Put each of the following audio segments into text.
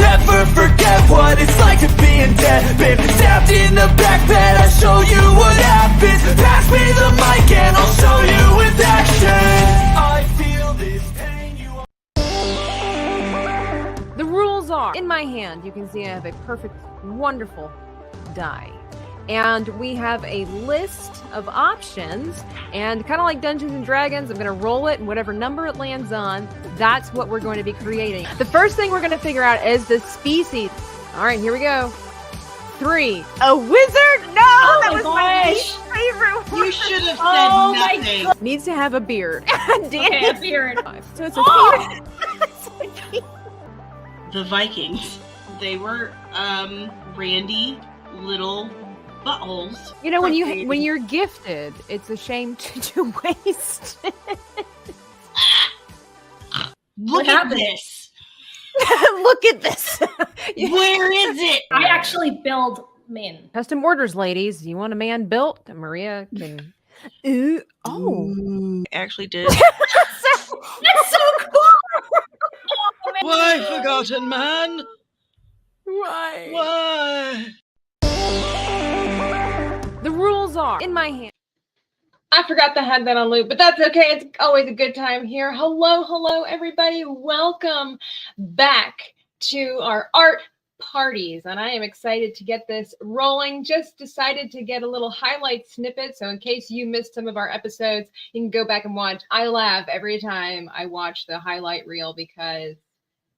never forget what it's like to be in debt. Been stabbed in the back bed, I'll show you what happens. Pass me the mic and I'll show you with action. I feel this pain, The rules are, in my hand, you can see I have a perfect, wonderful die. And we have a list of options, and kind of like Dungeons and Dragons, I'm going to roll it, and whatever number it lands on, that's what we're going to be creating. The first thing we're going to figure out is the species. All right, here we go. 3. A wizard? No, that was my favorite one. You should have said nothing. Needs to have a beard. Okay, a beard. So it's a female. The Vikings. They were randy little buttholes. You know, when you're gifted, it's a shame to waste it. Look at this. Look at this. Where is it? I actually build men. Custom orders, ladies. You want a man built? Maria can. Oh, I actually did. That's so cool. Why, forgotten man? why? Why? The rules are in my hand. I forgot to have that on loop, but that's okay. It's always a good time here. Hello, everybody. Welcome back to our art parties, and I am excited to get this rolling. Just decided to get a little highlight snippet, so in case you missed some of our episodes, you can go back and watch. I laugh every time I watch the highlight reel because,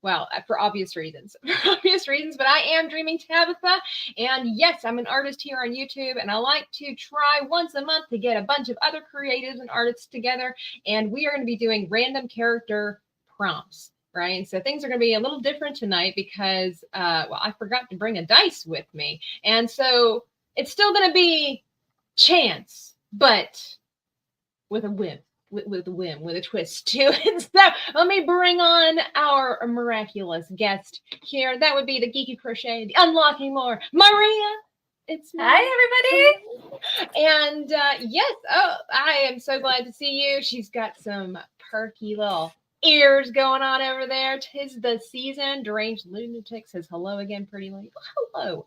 well, for obvious reasons. But I am Dreaming Tabitha, and yes, I'm an artist here on YouTube, and I like to try once a month to get a bunch of other creatives and artists together, and we are going to be doing random character prompts. Right. And so things are going to be a little different tonight because, well, I forgot to bring a dice with me. And so it's still going to be chance, but with a whim, with a twist to it. So let me bring on our miraculous guest here. That would be the Geeky Crochet, the Unlocking Lore, Maria. It's me. Hi, everybody. And yes, I am so glad to see you. She's got some perky little ears going on over there. 'Tis the season. Deranged Lunatic says hello again, pretty late. Hello,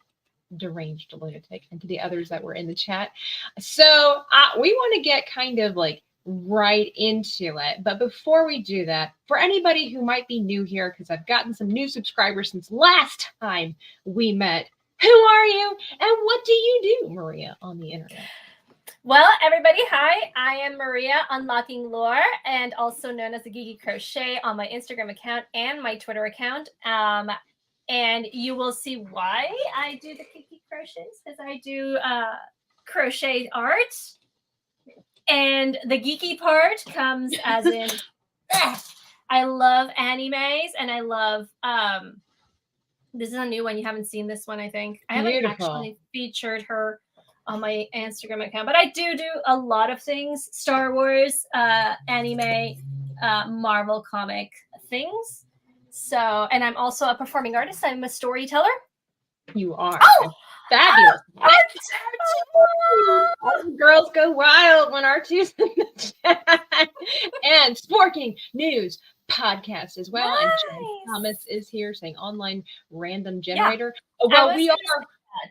Deranged Lunatic, and to the others that were in the chat. So we want to get kind of like right into it. But before we do that, for anybody who might be new here, because I've gotten some new subscribers since last time we met, who are you and what do you do, Maria, on the internet? Well, everybody, hi. I am Maria, Unlocking Lore, and also known as the Geeky Crochet on my Instagram account and my Twitter account. And you will see why I do the Geeky Crochets, as I do crochet art. And the geeky part comes as in, I love animes, and I love, this is a new one. You haven't seen this one, I think. I haven't actually featured her on my Instagram account, but I do a lot of things: Star Wars, anime, Marvel comic things. So, and I'm also a performing artist. I'm a storyteller. You are. Oh, fabulous. Oh, Girls go wild when R2's in the chat. And Sporking News podcast as well. Nice. And Jen Thomas is here saying online random generator. Yeah. Well,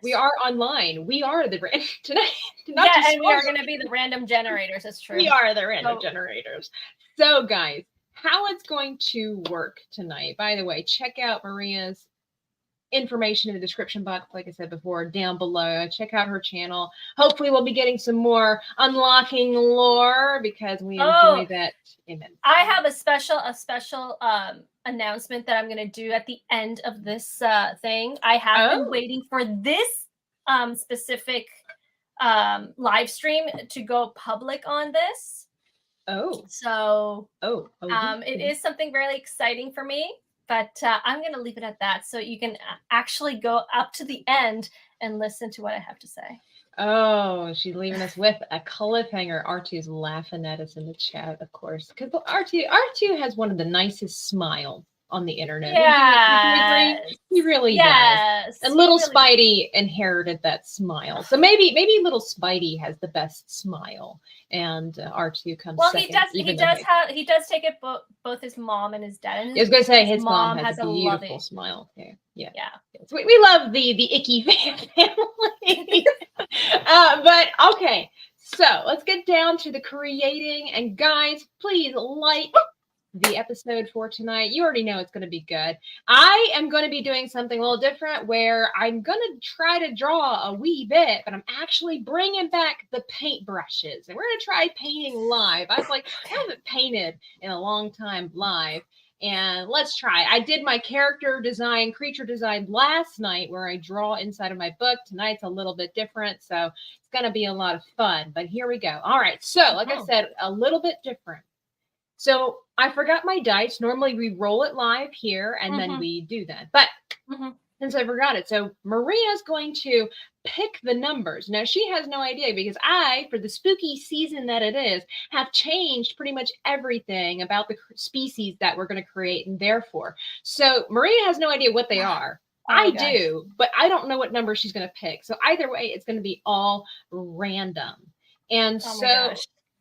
we are online. We are the tonight. And we are going to be the random generators. That's true. We are the random generators. So, guys, how it's going to work tonight. By the way, check out Maria's information in the description box, like I said before, down below. Check out her channel. Hopefully, we'll be getting some more Unlocking Lore because we enjoy that immensely. I have a special announcement that I'm going to do at the end of this thing. I have been waiting for this specific live stream to go public on this. It is something really exciting for me, but I'm going to leave it at that so you can actually go up to the end and listen to what I have to say. Oh, she's leaving us with a cliffhanger. R2's laughing at us in the chat, of course, because R2 has one of the nicest smiles on the internet. Yeah. Would you agree? He really does. Yes. And little he really- Spidey inherited that smile. So maybe little Spidey has the best smile, and R2 comes Well, second. he does. even He though does take it both his mom and his dad. And I was gonna say his mom mom has a a beautiful lovely. smile. Okay. Yeah. Yeah. So we love the icky family. But okay, so let's get down to the creating. And guys, please like the episode for tonight. You already know it's going to be good. I am going to be doing something a little different where I'm going to try to draw a wee bit, but I'm actually bringing back the paintbrushes. And we're going to try painting live. I was like, I haven't painted in a long time live. And let's try. I did my character design, creature design last night where I draw inside of my book. Tonight's a little bit different. So it's going to be a lot of fun. But here we go. All right. So like I said, a little bit different. So I forgot my dice. Normally we roll it live here and then we do that. But since I forgot it, so Maria's going to pick the numbers. Now she has no idea because I, for the spooky season that it is, have changed pretty much everything about the species that we're going to create and therefore. So Maria has no idea what they are. I do, but I don't know what number she's going to pick. So either way, it's going to be all random. And so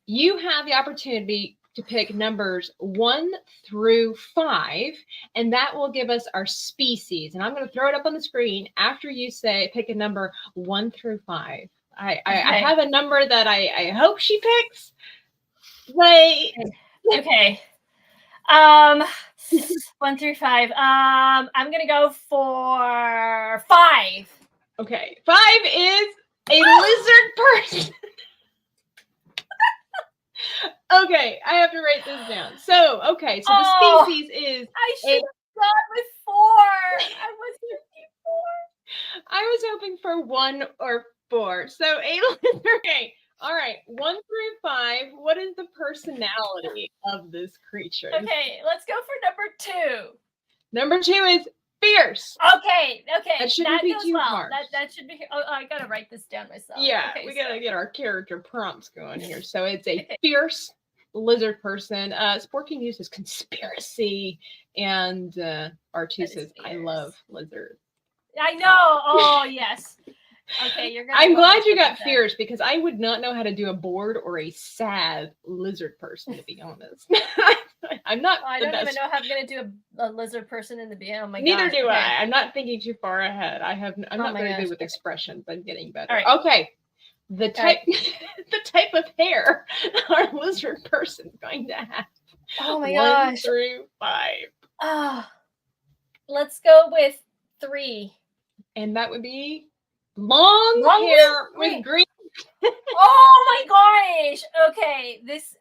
you have the opportunity to pick numbers 1 through 5, and that will give us our species. And I'm going to throw it up on the screen after you say pick a number 1 through 5. I have a number that I hope she picks. Wait. Okay. 1 through 5. I'm gonna go for 5. Okay. 5 is a lizard person. Okay, I have to write this down. So, okay, so the species is I should have gone with 4. I was thinking 4. I was hoping for 1 or 4. So a lizard. Okay. All right. 1 through 5. What is the personality of this creature? Okay, let's go for number 2. Number 2 is fierce. Okay. That shouldn't be too hard. That should be. Oh, I gotta write this down myself. Yeah, okay, we gotta get our character prompts going here. So it's a fierce lizard person. Sporking uses conspiracy, and R2 says, "I love lizards." I know. Oh yes. Okay, you're gonna. I'm glad you got fierce because I would not know how to do a bored or a sad lizard person, to be honest. I'm not. I don't even know how I'm gonna do a lizard person in the beginning. Oh my god. Neither do I. I'm not thinking too far ahead. I'm not very good with expressions. I'm getting better. All right. Okay. The type, the type of hair our lizard person's going to have. Oh my 1 gosh. through 5. Let's go with 3. And that would be long hair with green. Oh my gosh. Okay, this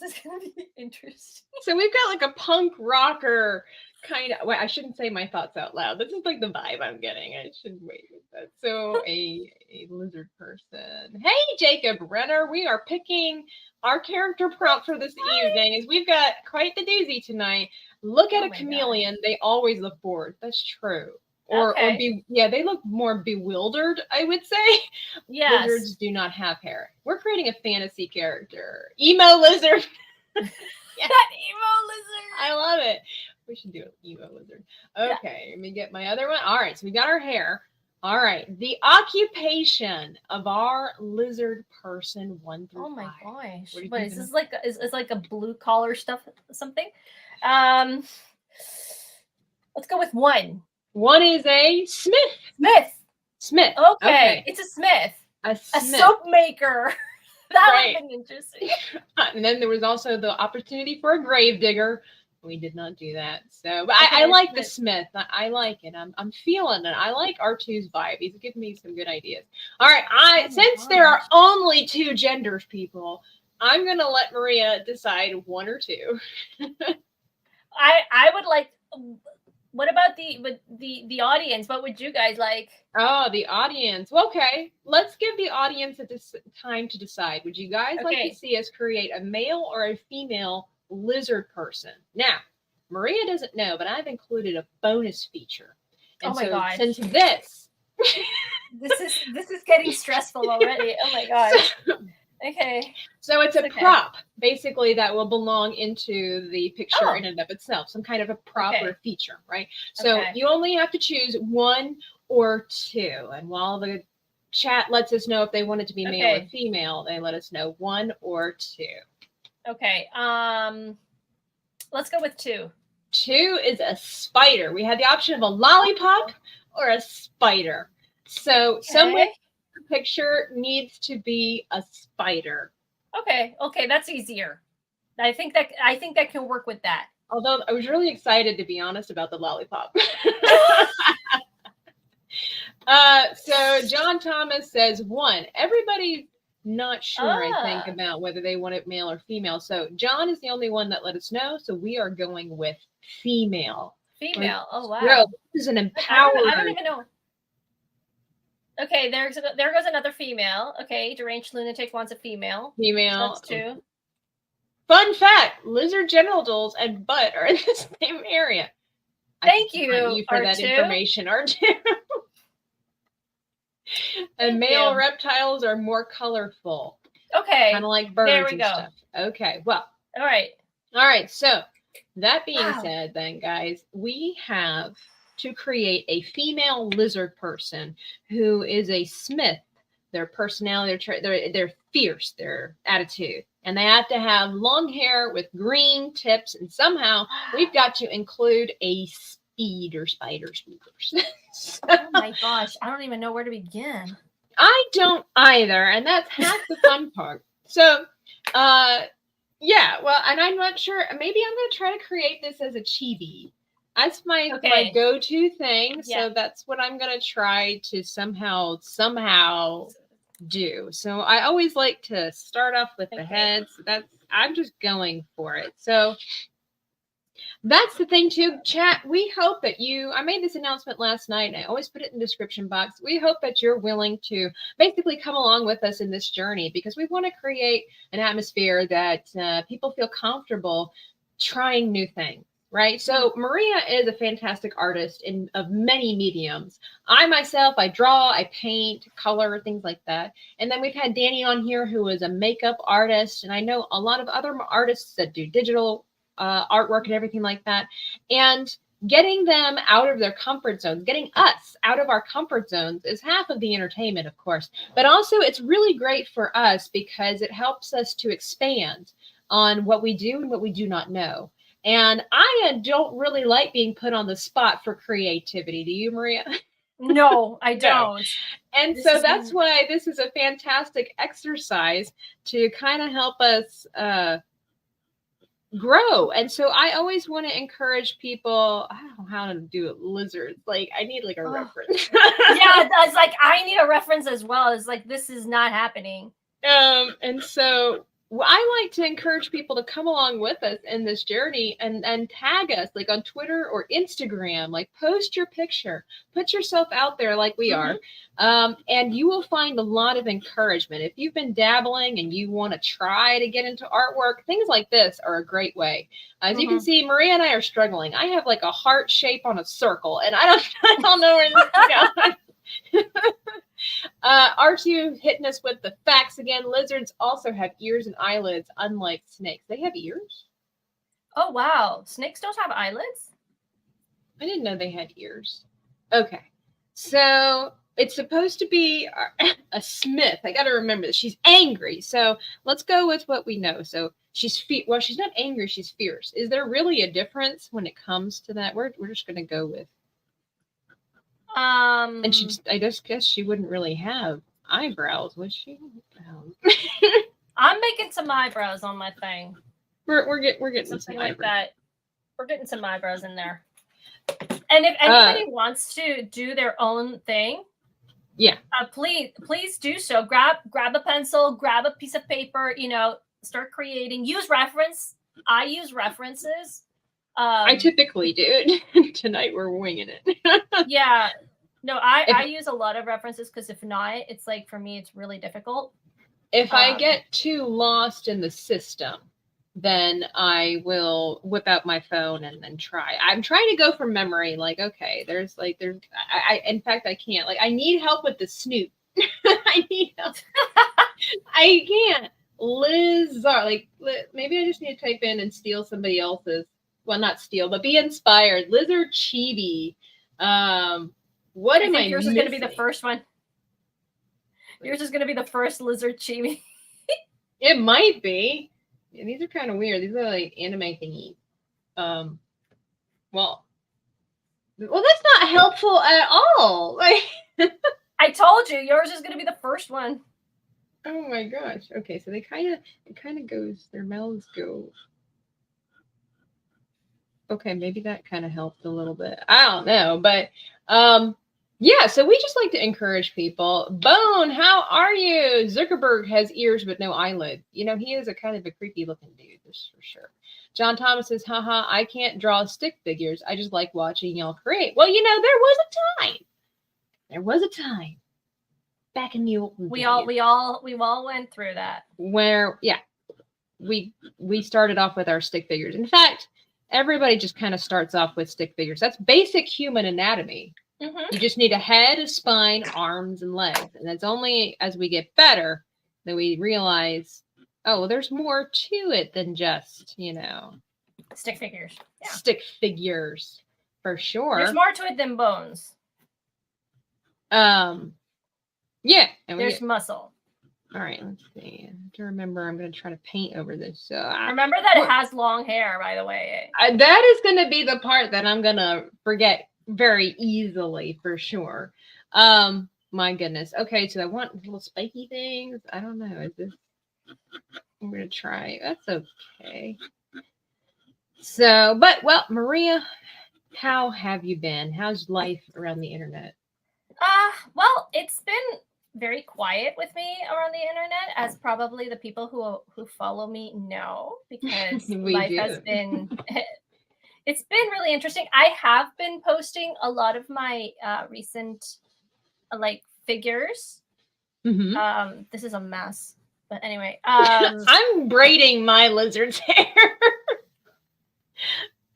is gonna be interesting. So we've got like a punk rocker kind of. Well, I shouldn't say my thoughts out loud. This is like the vibe I'm getting. I should wait with that. So a lizard person. Hey, Jacob Renner, we are picking our character prompt for this evening. Is we've got quite the doozy tonight. Look at a chameleon. God. They always look bored. That's true. Or they look more bewildered, I would say. Yes. Lizards do not have hair. We're creating a fantasy character. Emo lizard. That emo lizard. I love it. We should do an emo lizard. Okay, let me get my other one. All right, so we got our hair. All right, the occupation of our lizard person 1 through 5. Oh my gosh. What is this like is like a blue collar stuff something? Let's go with 1. 1 is a Smith. Smith. Okay. It's a Smith. A soap maker. That would have been interesting. And then there was also the opportunity for a grave digger. We did not do that. So, but I like the Smith. I like it. I'm feeling it. I like R2's vibe. He's giving me some good ideas. All right. Since there are only 2 genders, people, I'm gonna let Maria decide 1 or 2. I would like. What about the audience? What would you guys like? Oh, the audience. Well, okay, let's give the audience time to decide. Would you guys like to see us create a male or a female lizard person? Now, Maria doesn't know, but I've included a bonus feature. And oh my gosh! Since this is getting stressful already. Oh my gosh! Okay. So it's a Okay. prop, basically, that will belong into the picture Oh. in and of itself, some kind of a prop Okay. or a feature, right? So Okay. you only have to choose one or two. And while the chat lets us know if they want it to be male or Okay. female, they let us know one or two. Okay. Let's go with 2. 2 is a spider. We had the option of a lollipop or a spider. So someone in the picture needs to be a spider. Okay. Okay. That's easier. I think that can work with that. Although I was really excited, to be honest, about the lollipop. So John Thomas says 1. Everybody's not sure, I think, about whether they want it male or female. So John is the only one that let us know. So we are going with female. Female. Oh wow. Bro, this is an empowered. I don't even know. Okay, there goes another female. Okay, deranged lunatic wants a female. Female. That's 2. Fun fact: lizard genitals and butt are in the same area. Thank I compliment you for that R2. information, R2. And male reptiles are more colorful. Okay. Kind of like birds. There we and go. Stuff. Okay. Well. All right. All right. So that being Wow. said, then, guys, we have to create a female lizard person who is a smith. Their personality, they're fierce, their attitude. And they have to have long hair with green tips. And somehow we've got to include a spider. So, Oh my gosh, I don't even know where to begin. I don't either. And that's half the fun part. So, yeah, well, and I'm not sure. Maybe I'm going to try to create this as a chibi. That's my go-to thing. Yeah. So that's what I'm going to try to somehow do. So I always like to start off with the head. So I'm just going for it. So that's the thing too, chat. We hope that I made this announcement last night and I always put it in the description box. We hope that you're willing to basically come along with us in this journey, because we want to create an atmosphere that people feel comfortable trying new things. Right. So Maria is a fantastic artist of many mediums. I myself, I draw, I paint, color, things like that. And then we've had Danny on here, who is a makeup artist. And I know a lot of other artists that do digital artwork and everything like that. And getting them out of their comfort zones, getting us out of our comfort zones is half of the entertainment, of course. But also it's really great for us because it helps us to expand on what we do and what we do not know. And I don't really like being put on the spot for creativity. Do you, Maria? No, I don't. And so that's why this is a fantastic exercise to kind of help us grow. And so I always want to encourage people. I don't know how to do it. Lizards. Like, I need like a reference. Yeah, it's like I need a reference as well. It's like this is not happening. And so I like to encourage people to come along with us in this journey and tag us like on Twitter or Instagram, like post your picture, put yourself out there like we are. And you will find a lot of encouragement. If you've been dabbling and you want to try to get into artwork, things like this are a great way. As you can see, Maria and I are struggling. I have like a heart shape on a circle and I don't know where this is going. R2 hitting us with the facts again. Lizards also have ears and eyelids, unlike snakes. They have ears? Oh, wow. Snakes don't have eyelids? I didn't know they had ears. Okay. So it's supposed to be a smith. I got to remember that she's angry. So let's go with what we know. So she's she's not angry. She's fierce. Is there really a difference when it comes to that? We're just going to go with. And I just guess she wouldn't really have eyebrows, would she? I'm making some eyebrows on my thing. We're getting something like that. We're getting some eyebrows in there. And if anybody wants to do their own thing, yeah, please do so. Grab a pencil, grab a piece of paper. Start creating. Use reference. I use references. I typically do. Tonight we're winging it. Yeah. No, I use a lot of references because if not, it's like for me, it's really difficult. If I get too lost in the system, then I will whip out my phone and then try. I'm trying to go from memory. Like, okay, in fact, I can't. Like, I need help with the snoot. I need help. I can't. Lizard. Like maybe I just need to type in and steal somebody else's. Well, not steal, but be inspired. Lizard Chibi. What I am think I yours is going to be the missing? first one. Yours is going to be the first lizard chibi. It might be. Yeah, these are kind of weird. These are like anime thingies. Well, that's not helpful at all. Like, I told you, yours is going to be the first one. oh my gosh. Okay, so it kind of goes. Their mouths go. Okay, maybe that kind of helped a little bit. I don't know, but yeah, so we just like to encourage people. Bone, how are you? Zuckerberg has ears but no eyelid. You know, he is a kind of a creepy looking dude, that's for sure. John Thomas says, haha, I can't draw stick figures. I just like watching y'all create. Well, you know, there was a time. There was a time back in the old days We all went through that. where, yeah, we started off with our stick figures. In fact, everybody just kind of starts off with stick figures. That's basic human anatomy. Mm-hmm. You just need a head, a spine, arms, and legs. And it's only as we get better that we realize, oh, well, there's more to it than just, you know, Stick figures. Yeah. stick figures for sure. There's more to it than bones. Yeah. And There's muscle. all right, let's see. I have to remember I'm going to try to paint over this. So Remember that it has long hair, by the way. that is going to be the part that I'm going to forget very easily for sure. My goodness. Okay, so I want little spiky things. I don't know. Is this? I'm going to try. That's okay. So, but well, Maria, how have you been? How's life around the internet? Well, it's been very quiet with me around the internet, as probably the people who follow me know, because We life do. has been it's been really interesting. I have been posting a lot of my recent like figures. Mm-hmm. This is a mess, but anyway, I'm braiding my lizard's hair.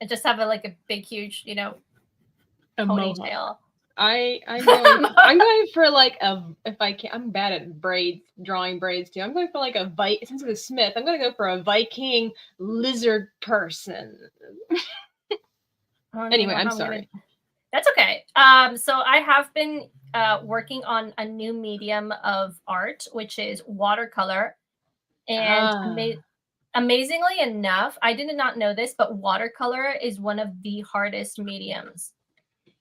I just have a big huge A mohawk. ponytail. I'm going for like if I can, I'm bad at braids, drawing braids too. I'm going for like since it's a Smith, I'm going to go for a Viking lizard person. Anyway, I'm sorry. That's okay. So I have been working on a new medium of art, which is watercolor. And amazingly enough, I did not know this, but watercolor is one of the hardest mediums.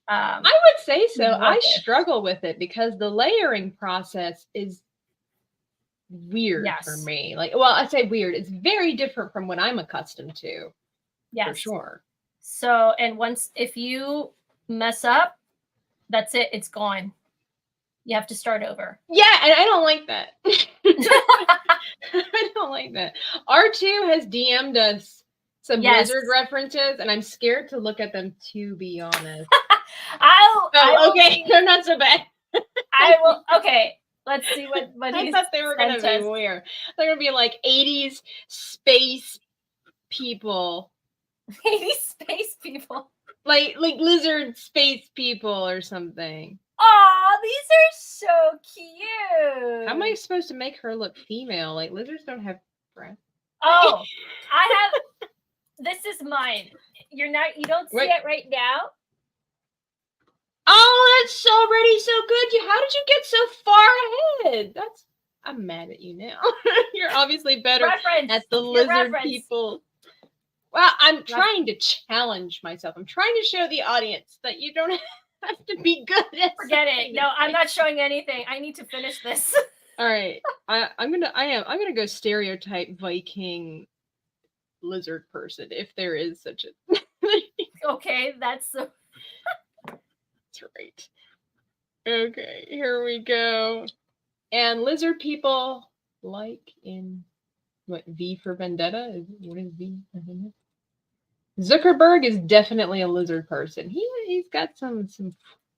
I would say so. I with. struggle with it because the layering process is weird for Yes. me. Like, well, I say weird. It's very different from what I'm accustomed to, Yes. for sure. So, and if you mess up, that's it. It's gone. You have to start over. Yeah, and I don't like that. I don't like that. R2 has DM'd us some Yes. lizard references, and I'm scared to look at them, to be honest. Okay. They're not so bad. I will. Okay. Let's see what I he's thought they were going to sent be us. weird. They're going to be like 80s space people. 80 space people. Like lizard space people or something. Oh, these are so cute. How am I supposed to make her look female? Like lizards don't have breasts. Oh, I have. This is mine. You don't see Wait. it right now. Oh, that's already so good. How did you get so far ahead? I'm mad at you now. You're obviously better Reference. at the Your lizard reference. people. Well, I'm trying to challenge myself. I'm trying to show the audience that you don't have to be good at Forget it. something. No, I'm not showing anything. I need to finish this. All right. I'm gonna go stereotype Viking lizard person if there is such a Okay, that's so. That's right. Okay, here we go. And lizard people, like in what, V for Vendetta? What is V for Vendetta? Zuckerberg is definitely a lizard person. He's got some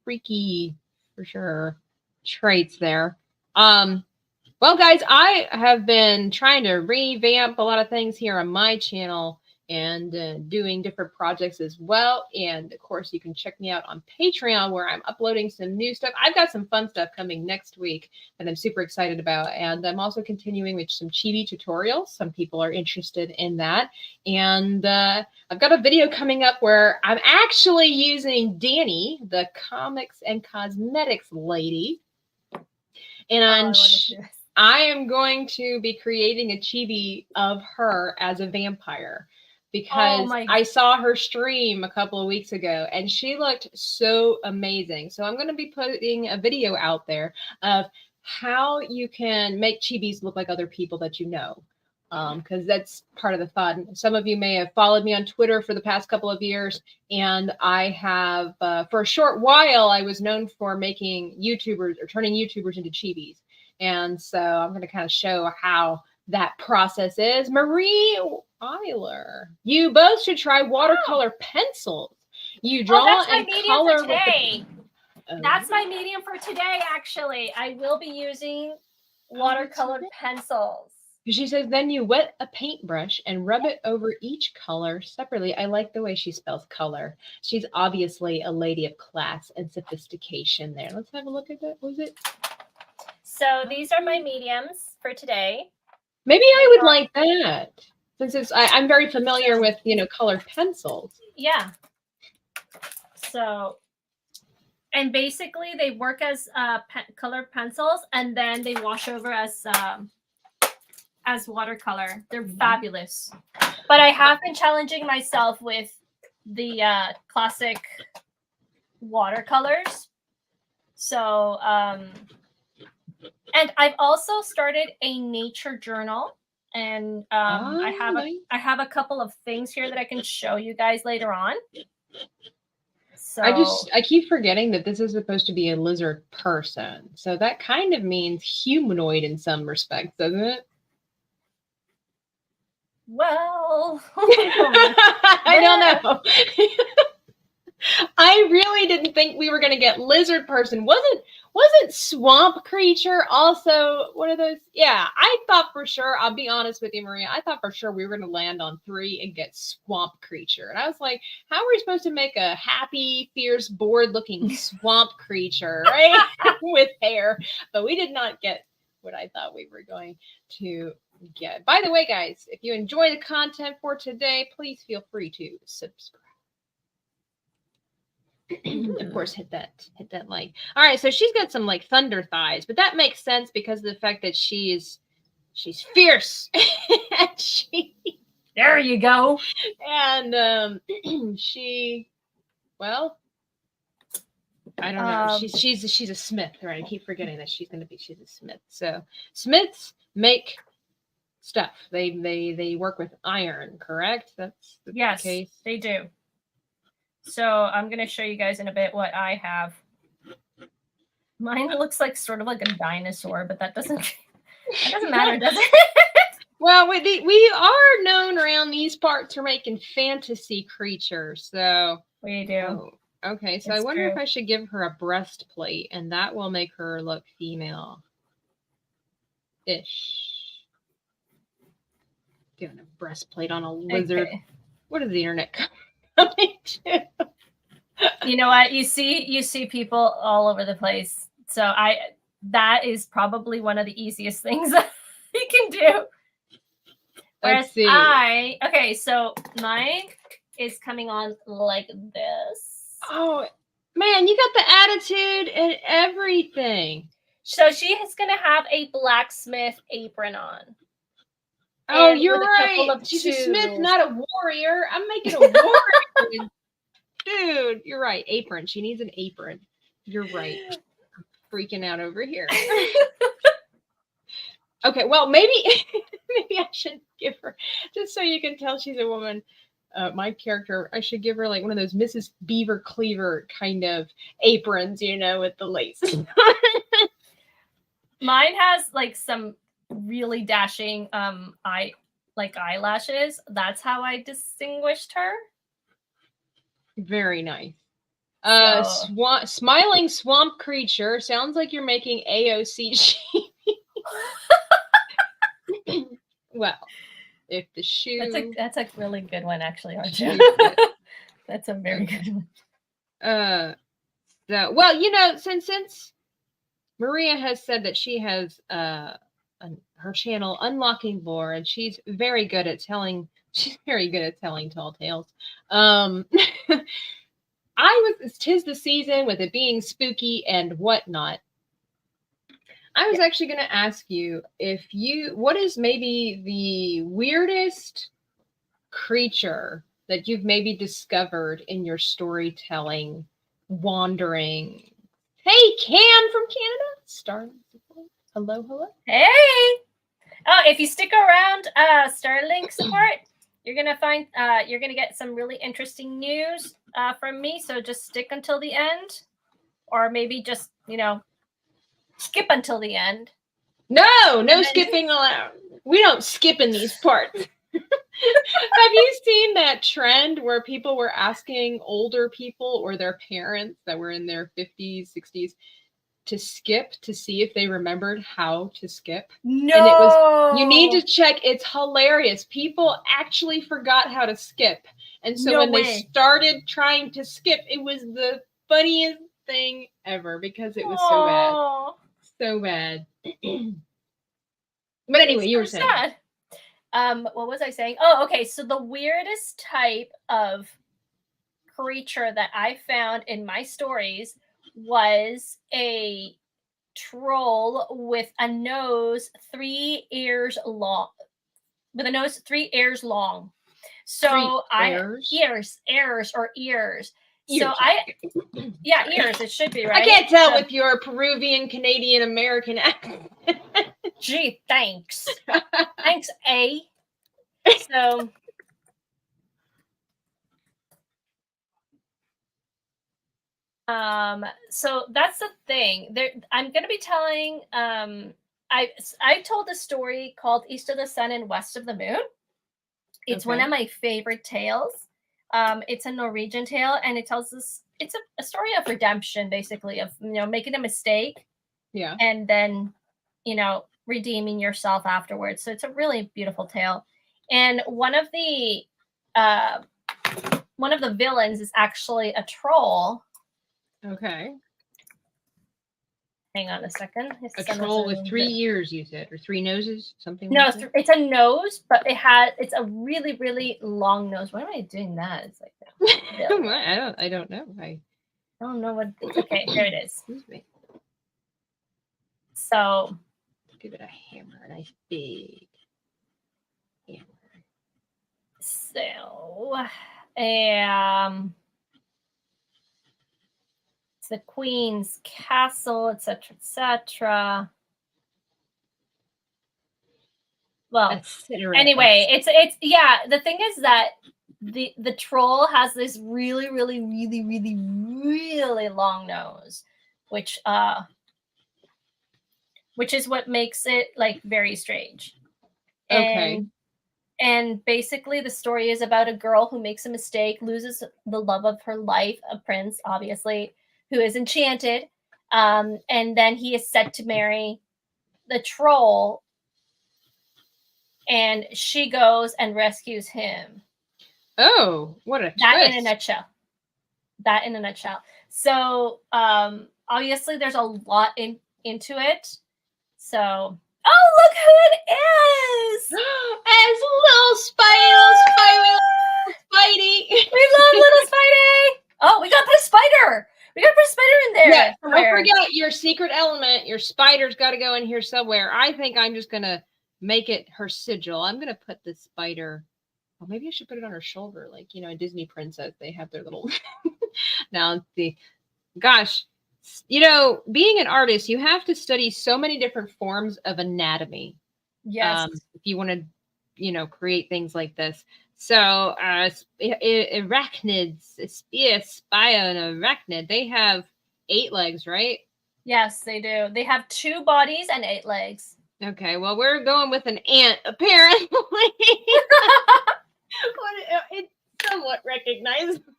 freaky, for sure, traits there. Well, guys, I have been trying to revamp a lot of things here on my channel, and doing different projects as well. And of course, you can check me out on Patreon, where I'm uploading some new stuff. I've got some fun stuff coming next week that I'm super excited about. And I'm also continuing with some chibi tutorials. Some people are interested in that. And I've got a video coming up where I'm actually using Danny, the comics and cosmetics lady. And I am going to be creating a chibi of her as a vampire, because I saw her stream a couple of weeks ago and she looked so amazing. So I'm going to be putting a video out there of how you can make chibis look like other people that you know, because that's part of the fun. Some of you may have followed me on Twitter for the past couple of years, and I have, for a short while, I was known for making YouTubers or turning YouTubers into chibis. And so I'm going to kind of show how that process is. Marie Eiler, you both should try watercolor pencils. You draw and color with the... That's my medium for today, actually. I will be using watercolored pencils. She says, then you wet a paintbrush and rub it over each color separately. I like the way she spells color. She's obviously a lady of class and sophistication there. Let's have a look at that. What was it? So these are my mediums for today. Maybe I would like that, since I'm very familiar with, colored pencils. Yeah. So, and basically they work as colored pencils, and then they wash over as watercolor. They're fabulous. But I have been challenging myself with the classic watercolors. So, and I've also started a nature journal, and I have a couple of things here that I can show you guys later on. So I keep forgetting that this is supposed to be a lizard person. So that kind of means humanoid in some respects, doesn't it? Well, I don't know. I really didn't think we were going to get lizard person. Wasn't swamp creature also one of those? Yeah, I thought for sure, I'll be honest with you, Maria, I thought for sure we were going to land on 3 and get swamp creature. And I was like, how are we supposed to make a happy, fierce, bored-looking swamp creature, right? With hair. But we did not get what I thought we were going to get. By the way, guys, if you enjoy the content for today, please feel free to subscribe. Of course, hit that like. All right, so she's got some like thunder thighs, but that makes sense because of the fact that she's fierce. There you go. And well, I don't know. She's a smith, right? I keep forgetting that she's a smith. So smiths make stuff. They work with iron, correct? That's the case. They do. So I'm going to show you guys in a bit what I have. Mine looks like sort of like a dinosaur, but that doesn't matter, does it? Well, we are known around these parts for making fantasy creatures. So we do. Oh, okay, so I wonder if I should give her a breastplate, and that will make her look female-ish. Giving a breastplate on a lizard. Okay. What is the internet coming to? You know what? You see people all over the place. So that is probably one of the easiest things that you can do. Let's see. Okay, so mine is coming on like this. Oh man, you got the attitude and everything. So she is gonna have a blacksmith apron on. Oh, you're right. She's a smith, not a warrior. I'm making a warrior. Dude, you're right. Apron. She needs an apron. You're right. I'm freaking out over here. Okay, well, maybe I should give her, just so you can tell she's a woman, my character, I should give her like one of those Mrs. Beaver Cleaver kind of aprons, with the lace. Mine has like some really dashing eyelashes. That's how I distinguished her. Very nice. Smiling swamp creature. Sounds like you're making AOC sheep. Well, if the shoe. That's a really good one, actually, Archer. That's a very good one. Well, you know, since Maria has said that she has her channel Unlocking Lore, and she's very good at telling. She's very good at telling tall tales. Tis the season with it being spooky and whatnot. I was actually going to ask you what is maybe the weirdest creature that you've maybe discovered in your storytelling, wandering. Hey, Cam from Canada. Starling support. Hello. Hey. Oh, if you stick around Starlink support, you're gonna get some really interesting news from me. So just stick until the end, or maybe just skip until the end. No skipping allowed. We don't skip in these parts. Have you seen that trend where people were asking older people or their parents that were in their 50s, 60s to skip to see if they remembered how to skip? No. And it was, you need to check. It's hilarious. People actually forgot how to skip. And so when they started trying to skip, it was the funniest thing ever because it was so bad. So bad. But anyway, you were saying. Sad. What was I saying? Oh, okay. So the weirdest type of creature that I found in my stories was a troll with a nose 3 ears long. With a nose 3 ears long. So ears. So ears. It should be right. I can't tell with your Peruvian Canadian American accent. Gee, thanks. Thanks, A. So that's the thing. I'm going to be telling. I told a story called East of the Sun and West of the Moon. It's one of my favorite tales. It's a Norwegian tale, and it tells us it's a story of redemption, basically, of making a mistake, and then redeeming yourself afterwards. So it's a really beautiful tale, and one of the villains is actually a troll. Okay. Hang on a second. A troll with 3 ears, you said, or 3 noses, something. No, like that? it's a nose, but it's a really, really long nose. Why am I doing that? It's like that. I don't know. I don't know what. Okay, here it is. Excuse me. So give it a hammer, a nice big hammer. So, it's the Queen's Castle, etc., etc. Well, anyway, it's the thing is that the troll has this really, really, really, really, really long nose, which is what makes it like very strange. Okay. And basically the story is about a girl who makes a mistake, loses the love of her life, a prince, obviously, who is enchanted. And then he is set to marry the troll. And she goes and rescues him. Oh, what a twist. That in a nutshell. So obviously there's a lot into it. So, oh, look who it is! As little Spidey. We love little Spidey. Oh, we gotta put a spider. We gotta put a spider in there. Yeah, don't forget your secret element. Your spider's got to go in here somewhere. I think I'm just gonna make it her sigil. I'm gonna put the spider. Well, maybe I should put it on her shoulder, like a Disney princess. They have their little. Now, gosh. Being an artist, you have to study so many different forms of anatomy. Yes. If you want to, create things like this. So, arachnids, spio and arachnid, they have 8 legs, right? Yes, they do. They have 2 bodies and 8 legs. Okay, well, we're going with an ant, apparently. It's somewhat recognizable.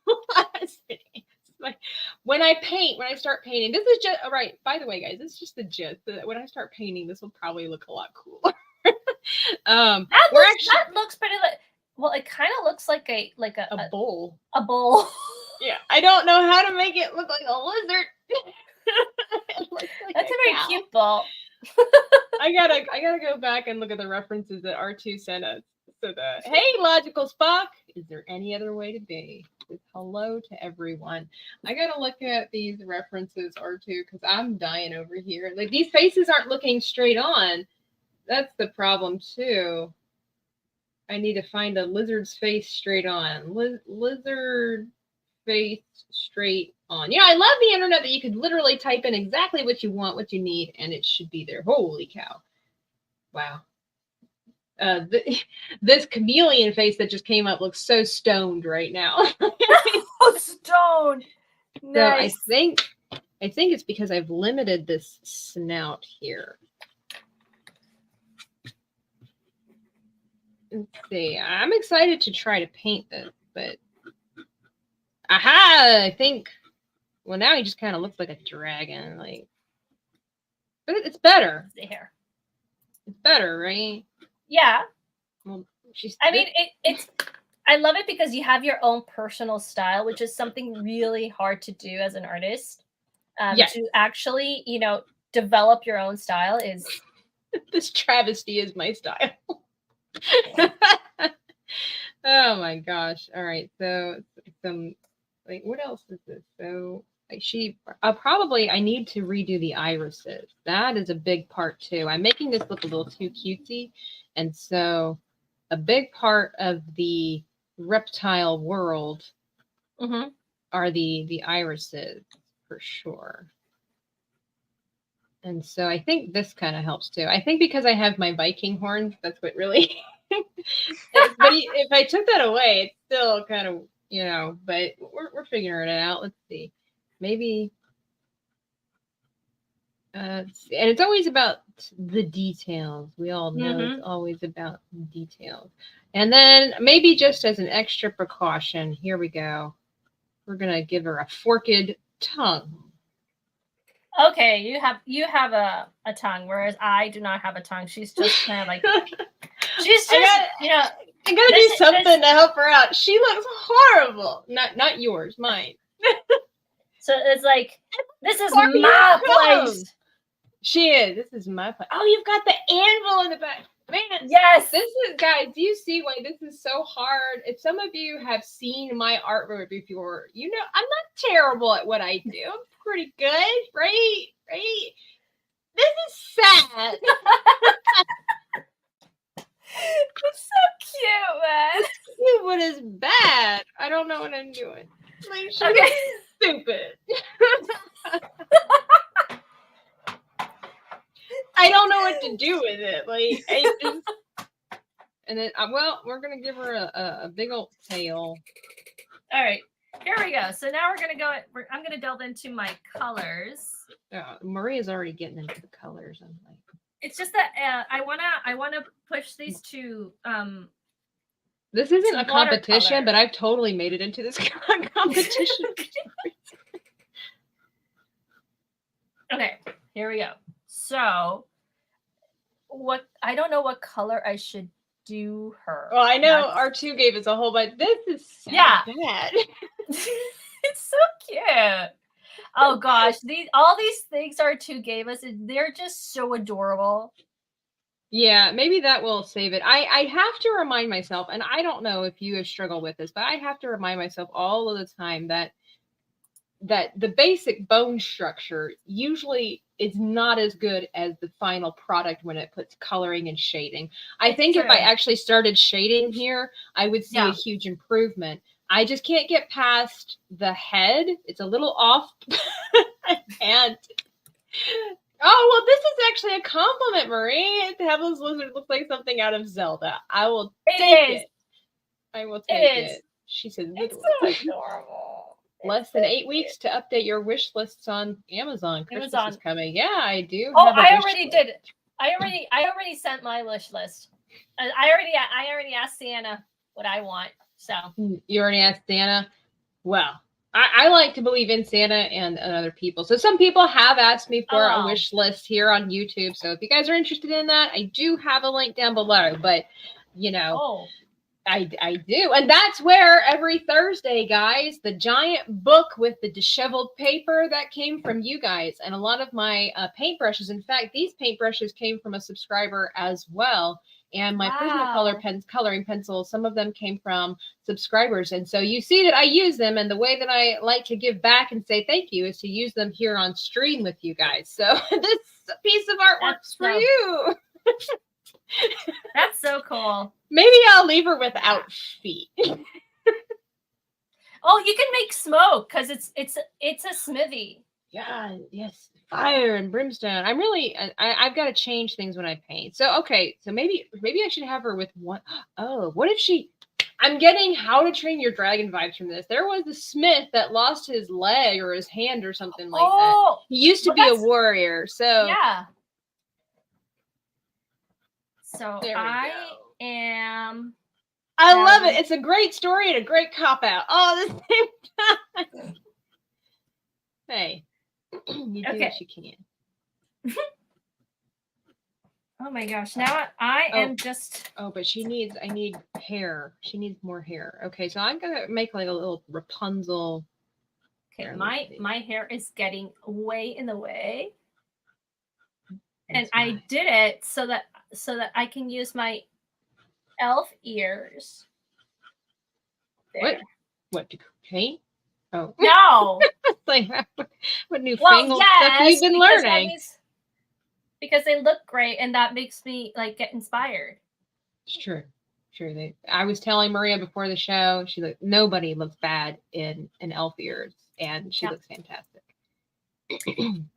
When I start painting, this is just, all right, by the way, guys, this is just the gist. When I start painting, this will probably look a lot cooler. That looks pretty. Well, it kind of looks like a bowl. A bowl. Yeah, I don't know how to make it look like a lizard. That's a very cute bowl. I gotta go back and look at the references that R2 sent us. So hey, Logical Spock, is there any other way to be? Hello to everyone. I gotta look at these references, R2, because I'm dying over here. Like, these faces aren't looking straight on. That's the problem too. I need to find a lizard's face straight on. Lizard face straight on. You know, I love the internet that you could literally type in exactly what you want, what you need, and it should be there. Holy cow. Wow. This chameleon face that just came up looks so stoned right now. Oh, stoned. Nice. So I think it's because I've limited this snout here. Let's see. I'm excited to try to paint this, but aha! I think. Well, now he just kind of looks like a dragon, like. But it's better. The hair. It's better, right? Yeah. Well, I mean, it's. I love it because you have your own personal style, which is something really hard to do as an artist. Yes. To actually, develop your own style is. This travesty is my style. Oh my gosh. All right. So some, like, what else is this? So I need to redo the irises. That is a big part too. I'm making this look a little too cutesy. And so a big part of the reptile world are the irises for sure. And so I think this kind of helps too. I think because I have my Viking horns, that's what really. But if I took that away, it's still kind of, but we're figuring it out. Let's see. Maybe. And it's always about the details. We all know it's always about details. And then maybe just as an extra precaution, here we go. We're going to give her a forked tongue. Okay, you have a tongue, whereas I do not have a tongue. She's just kind of like she's just I gotta do something to help her out. She looks horrible. Not yours, mine. So it's like, this is my place. She is. This is my place. Oh, you've got the anvil in the back. Man, yes. This is, guys, do you see why this is so hard? If some of you have seen my artwork before, I'm not terrible at what I do. I'm pretty good, right? Right? This is sad. It's so cute, man. What is bad? I don't know what I'm doing. Like, she's stupid. I don't know what to do with it. Like, and then, we're gonna give her a big old tail. All right, here we go. So now I'm gonna delve into my colors. Maria's already getting into the colors. I'm like, it's just that I wanna push these to This isn't a competition, but I've totally made it into this competition. Okay, here we go. So, I don't know what color I should do her. Well, I know R2 gave us a whole bunch. This is so bad. It's so cute. Oh gosh, all these things R2 gave us, they're just so adorable. Yeah, maybe that will save it. I have to remind myself, and I don't know if you have struggled with this, but I have to remind myself all of the time that the basic bone structure usually is not as good as the final product when it puts coloring and shading. I think if I actually started shading here, I would see a huge improvement. I just can't get past the head. It's a little off. And oh, well, this is actually a compliment, Marie, to have those lizards look like something out of Zelda. I will take it. I will take it. She said, it's so adorable. Less than 8 weeks to update your wish lists on Amazon. Christmas is coming. Yeah, I do. Oh, I already did. I already sent my wish list. I already asked Santa what I want. So you already asked Santa. Well, I like to believe in Santa and other people. So some people have asked me for a wish list here on YouTube. So if you guys are interested in that, I do have a link down below. But, you know, I do. And that's where every Thursday, guys, the giant book with the disheveled paper that came from you guys. And a lot of my paintbrushes. In fact, these paintbrushes came from a subscriber as well. And my Prismacolor coloring pencils, some of them came from subscribers. And so you see that I use them. And the way that I like to give back and say thank you is to use them here on stream with you guys. So this piece of artwork's for you. That's so cool. Maybe I'll leave her without feet. Oh, you can make smoke because it's a smithy. Yeah, yes. Fire and brimstone. I'm really I've got to change things when I paint. So okay, so maybe I should have her with one. Oh, what if she I'm getting How to Train Your Dragon vibes from this. There was a smith that lost his leg or his hand or something like that. He used to be a warrior. So yeah. So I am. I love it. It's a great story and a great cop out all at the same time. Hey, you do what you can. Oh my gosh! Now I am just. Oh, but I need hair. She needs more hair. Okay, so I'm gonna make like a little Rapunzel. Okay, my hair is getting way in the way, and I did it so that I can use my elf ears. There. What to paint? Oh no! Like what newfangled stuff you've been learning? Because they look great, and that makes me like get inspired. It's true. I was telling Maria before the show, she's like, nobody looks bad in elf ears, and she looks fantastic.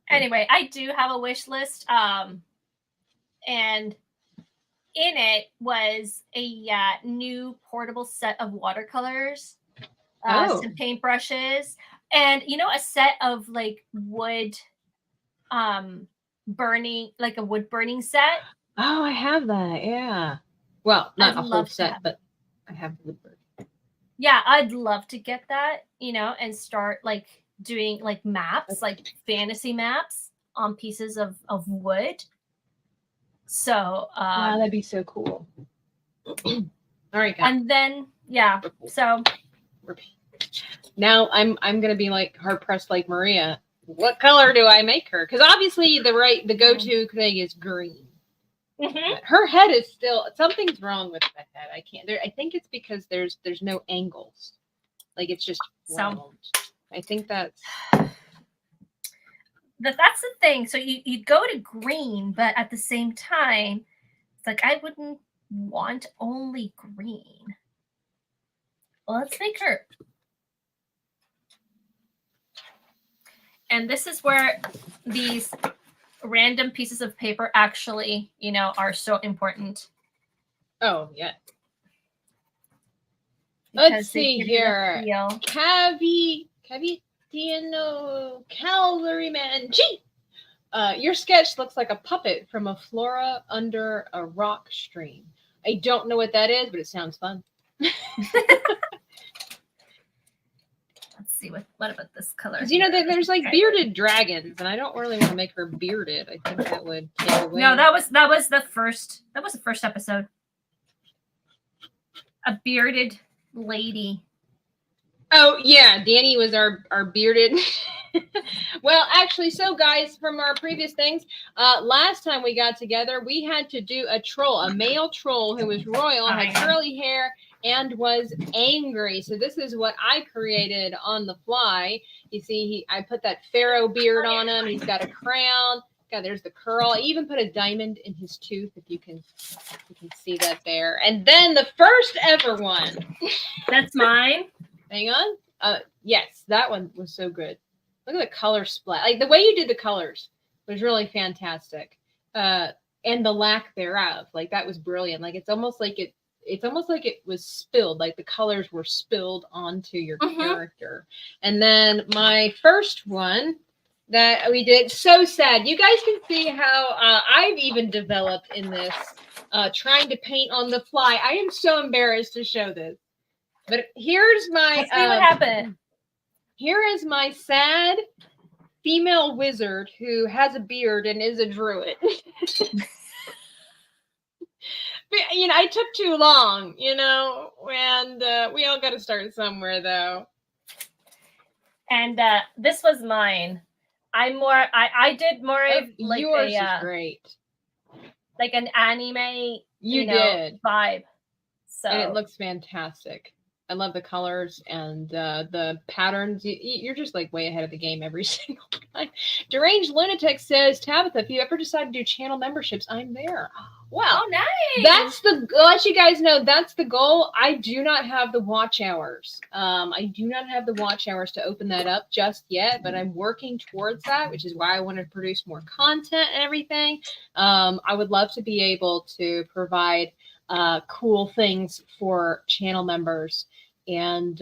Anyway, I do have a wish list, and in it was a new portable set of watercolors, some paintbrushes, and a set of like wood, burning, like a wood burning set. Oh, I have that. Yeah. Well, not a whole set, but I have wood burning. Yeah, I'd love to get that, and start like doing like maps, like fantasy maps on pieces of wood. So wow, that'd be so cool. All right, guys. And then so now I'm gonna be like hard pressed like Maria. What color do I make her? Because obviously the go-to thing is green. Mm-hmm. Her head is still something's wrong with the head. I can't. I think it's because there's no angles. Like it's just round. I think that's the thing. So you go to green, but at the same time, it's like I wouldn't want only green. Well, let's make her. And this is where these random pieces of paper actually, are so important. Oh, yeah. Let's see here. Cavitino Cavalryman G. Your sketch looks like a puppet from a flora under a rock stream. I don't know what that is, but it sounds fun. Let's see what about this color? Because there's like bearded dragons, and I don't really want to make her bearded. I think that would take away. No, that was the first episode. A bearded lady. Oh yeah, Danny was our bearded. Well, actually, so guys, from our previous things, last time we got together, we had to do a male troll who was royal, had curly hair, and was angry. So this is what I created on the fly. You see, I put that pharaoh beard on him. He's got a crown. God, there's the curl. I even put a diamond in his tooth, if you can see that there. And then the first ever one. That's mine. Hang on. Yes, that one was so good. Look at the color splat. Like the way you did the colors was really fantastic. And the lack thereof. Like that was brilliant. Like it's almost like it was spilled, like the colors were spilled onto your character. And then my first one that we did, so sad. You guys can see how I've even developed in this, trying to paint on the fly. I am so embarrassed to show this. But here's my... Let's see what happened. Here is my sad female wizard who has a beard and is a druid. I took too long, and we all got to start somewhere, though. And this was mine. I did more of like yours is great. Like an anime, you did vibe. So and it looks fantastic. I love the colors and the patterns. You're just like way ahead of the game every single time. Deranged Lunatic says, Tabitha, if you ever decide to do channel memberships, I'm there. Well, oh, nice. That's let you guys know that's the goal. I do not have the watch hours. I do not have the watch hours to open that up just yet, but I'm working towards that, which is why I want to produce more content and everything. I would love to be able to provide cool things for channel members. And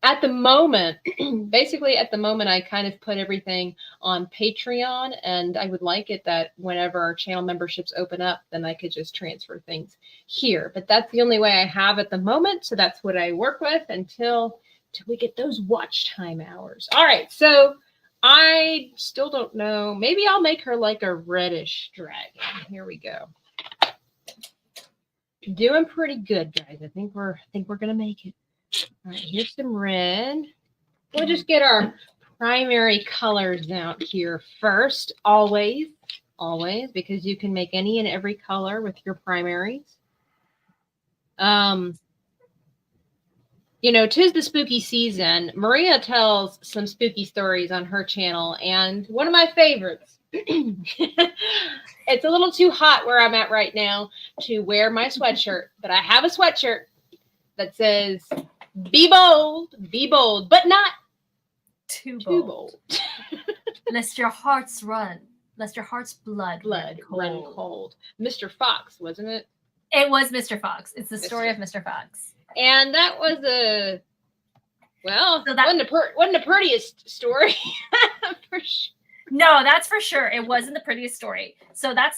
at the moment, I kind of put everything on Patreon, and I would like it that whenever our channel memberships open up, then I could just transfer things here. But that's the only way I have at the moment. So that's what I work with until we get those watch time hours. All right. So I still don't know. Maybe I'll make her like a reddish dragon. Here we go. Doing pretty good, guys. I think we're gonna make it. All right, here's some red. We'll just get our primary colors out here first. Always, because you can make any and every color with your primaries. 'Tis the spooky season. Maria tells some spooky stories on her channel, and one of my favorites. It's a little too hot where I'm at right now to wear my sweatshirt, but I have a sweatshirt that says, be bold, but not too bold. Lest your heart's blood run cold. Mr. Fox, wasn't it? It was Mr. Fox. It's the story of Mr. Fox. And that was wasn't the prettiest story for sure. No, that's for sure. It wasn't the prettiest story. So that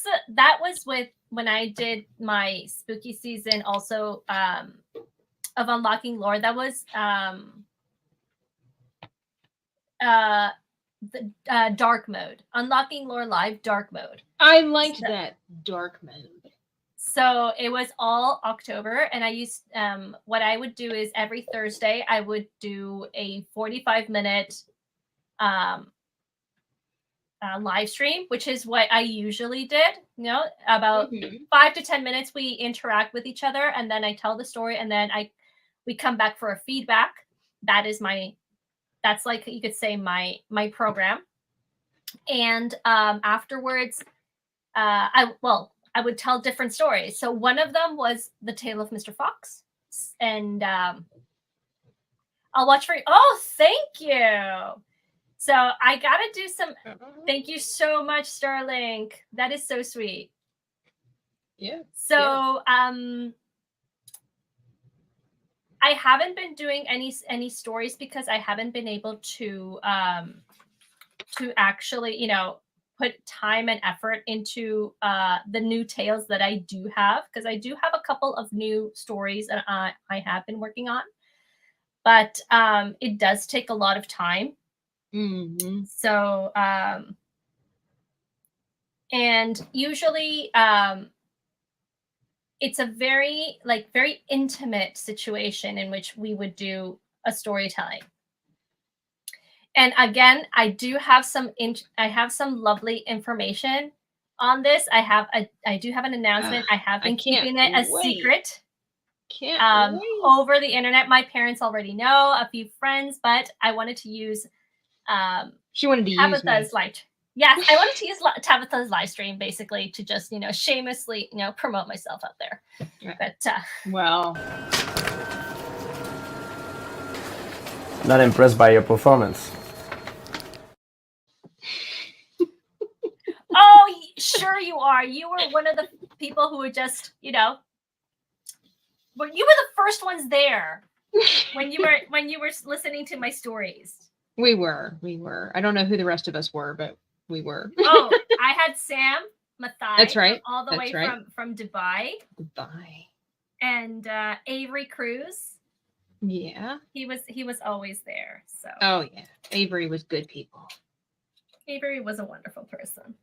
was with when I did my spooky season also of Unlocking Lore. That was the dark mode. Unlocking Lore Live dark mode. I liked that dark mode. So it was all October, and I used what I would do is every Thursday I would do a 45-minute live stream, which is what I usually did. About 5 to 10 minutes we interact with each other, and then I tell the story, and then we come back for a feedback. That's like, you could say, my program. And afterwards, I would tell different stories. So one of them was the Tale of Mr. Fox, and I'll watch for you. Oh, thank you. So I gotta do some. Thank you so much, Starlink. That is so sweet. Yeah. So I haven't been doing any stories because I haven't been able to actually put time and effort into the new tales that I do have, because I do have a couple of new stories that I have been working on, but it does take a lot of time. Mm-hmm. So and usually it's a very intimate situation in which we would do a storytelling. And again, I do have some lovely information on this. I do have an announcement. I have been keeping it a secret over the internet. My parents already know, a few friends, but I wanted to use she wanted to Tabitha's live. Yes, I wanted to use Tabitha's live stream basically to just shamelessly promote myself out there. But well, not impressed by your performance. Oh, sure you are. You were one of the people who were just you were the first ones there when you were listening to my stories. We were. I don't know who the rest of us were, but we were. Oh, I had Sam Mathai. That's right. All the way from Dubai. Dubai. And Avery Cruz. Yeah. He was always there. So Oh yeah. Avery was good people. Avery was a wonderful person.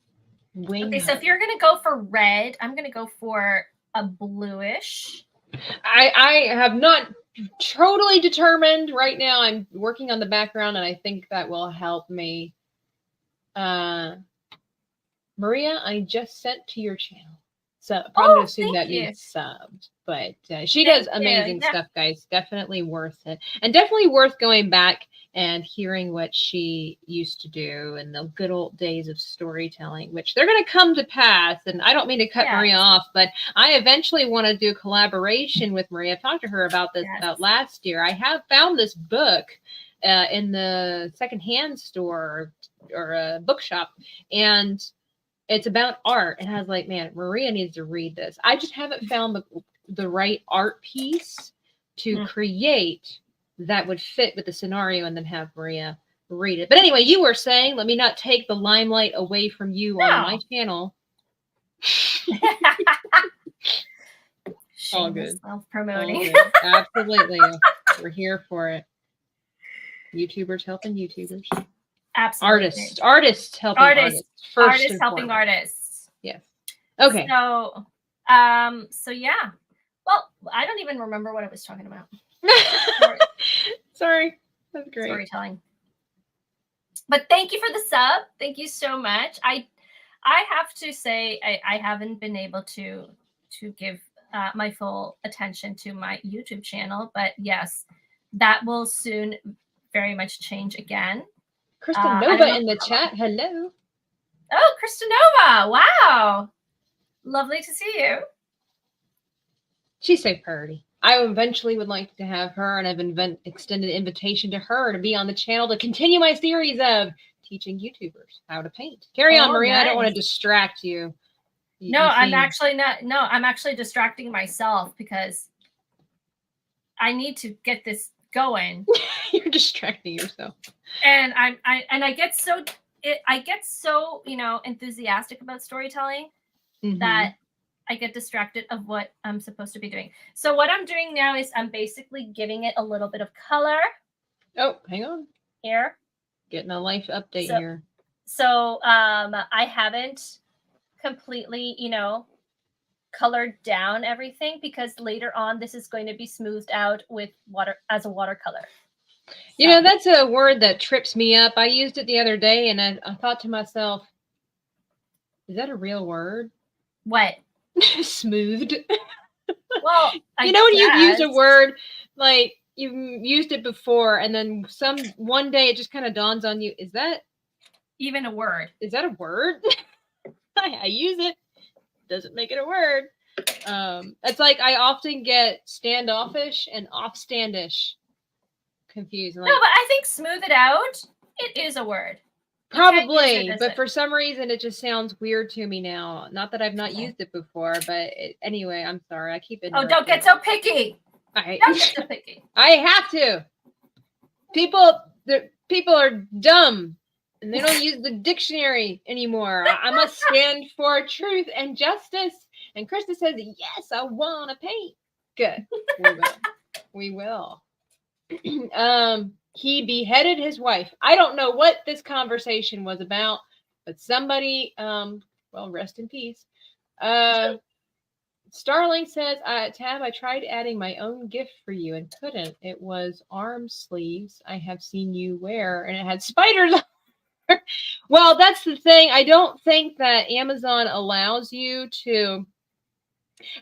Wing Okay, so if you're gonna go for red, I'm gonna go for a bluish. I have not totally determined right now. I'm working on the background, and I think that will help me. Maria, I just sent to your channel. So I'm going to assume that means subbed. But she does amazing stuff, guys. Definitely worth it. And definitely worth going back and hearing what she used to do in the good old days of storytelling, which they're going to come to pass. And I don't mean to cut Maria off, but I eventually want to do a collaboration with Maria. I've talked to her about this about last year. I have found this book in the secondhand store or a bookshop, and it's about art. It has like, man, Maria needs to read this. I just haven't found the right art piece to create that would fit with the scenario and then have Maria read it. But anyway, you were saying, let me not take the limelight away from you on my channel. All good. Self-promoting. Absolutely. We're here for it. YouTubers helping YouTubers. Absolutely. Artists helping artists. Artists helping artists. Yes. Okay. So yeah. Well, I don't even remember what I was talking about. Sorry. That's great. Storytelling. But thank you for the sub. Thank you so much. I have to say I haven't been able to give my full attention to my YouTube channel, but yes, that will soon very much change again. Kristen Nova in the chat. Hello. Oh, Kristen Nova. Wow. Lovely to see you. She's so pretty. I eventually would like to have her, and I've extended an invitation to her to be on the channel to continue my series of teaching YouTubers how to paint. Carry on, Maria. Nice. I don't want to distract you. I'm actually not. No, I'm actually distracting myself because I need to get this going. You're distracting yourself. And I get so enthusiastic about storytelling that I get distracted of what I'm supposed to be doing. So what I'm doing now is I'm basically giving it a little bit of color. Oh, hang on. Here. Getting a life update here. So I haven't completely, colored down everything because later on this is going to be smoothed out with water as a watercolor. So. That's a word that trips me up. I used it the other day and I thought to myself, is that a real word? What? Smoothed. Well, when you use a word like you've used it before and then one day it just kind of dawns on you, is that even a word? Is that a word? I use it. Doesn't make it a word. It's like I often get standoffish and offstandish confused. Like, no, but I think smooth it out, it is a word. Probably, but for some reason it just sounds weird to me now. Not that I've not used it before, but anyway, I'm sorry. I keep it. Oh, don't get so picky. Don't get so picky. I have to. People are dumb and they don't use the dictionary anymore. I must stand for truth and justice. And Krista says, yes, I want to paint. Good. We will. He beheaded his wife. I don't know what this conversation was about, but somebody, rest in peace. Starling says, Tab, I tried adding my own gift for you and couldn't. It was arm sleeves I have seen you wear, and it had spiders on. Well, that's the thing. I don't think that Amazon allows you to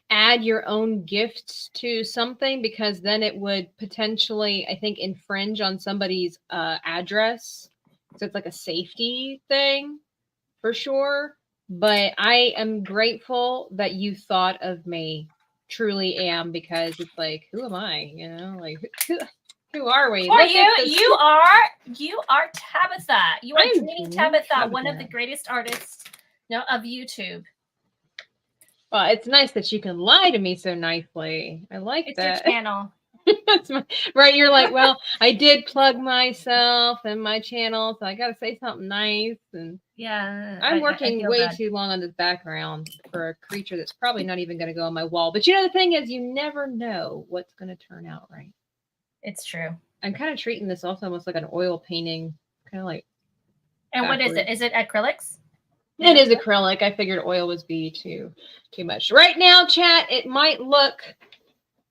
add your own gifts to something because then it would potentially, I think, infringe on somebody's address. So it's like a safety thing for sure. But I am grateful that you thought of me. Truly am, because it's like, who am I? Like who are we? Or you are Tabitha. You are Dreaming Tabitha, one of the greatest artists of YouTube. Well, it's nice that you can lie to me so nicely. I like that. It's your channel. Right. You're like, well, I did plug myself and my channel, so I got to say something nice. And yeah, I'm working way too long on this background for a creature that's probably not even going to go on my wall. But the thing is, you never know what's going to turn out right. It's true. I'm kind of treating this also almost like an oil painting, kind of like. And what is it? Is it acrylics? It is acrylic. I figured oil would be too much. Right now, chat, it might look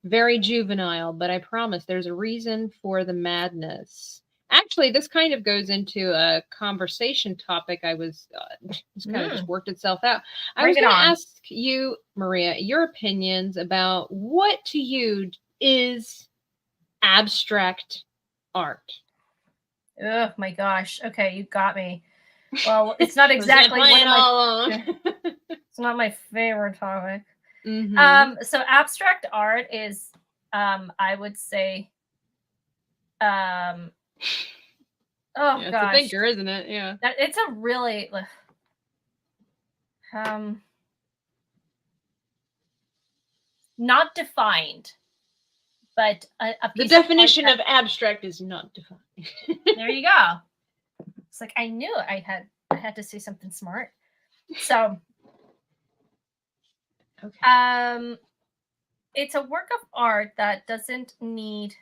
very juvenile, but I promise there's a reason for the madness. Actually, this kind of goes into a conversation topic I was just worked itself out. I was going to ask you, Maria, your opinions about what to you is abstract art. Oh my gosh. Okay, you got me. Well, it's not exactly one of my it's not my favorite topic. Mm-hmm. So abstract art is I would say It's a thinker, isn't it? Yeah. It's a really not defined, but the definition of abstract is not defined. There you go. It's like I knew I had to say something smart. So okay. It's a work of art that doesn't need,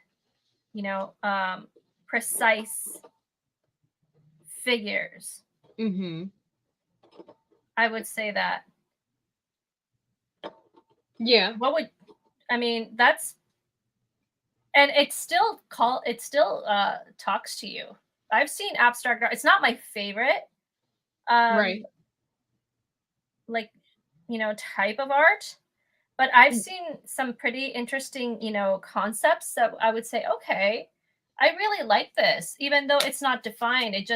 precise figures. Mm-hmm. I would say that. Yeah. That's, and it still talks to you. I've seen abstract art. It's not my favorite, right. Type of art, but I've seen some pretty interesting, concepts that I would say, okay, I really like this, even though it's not defined. It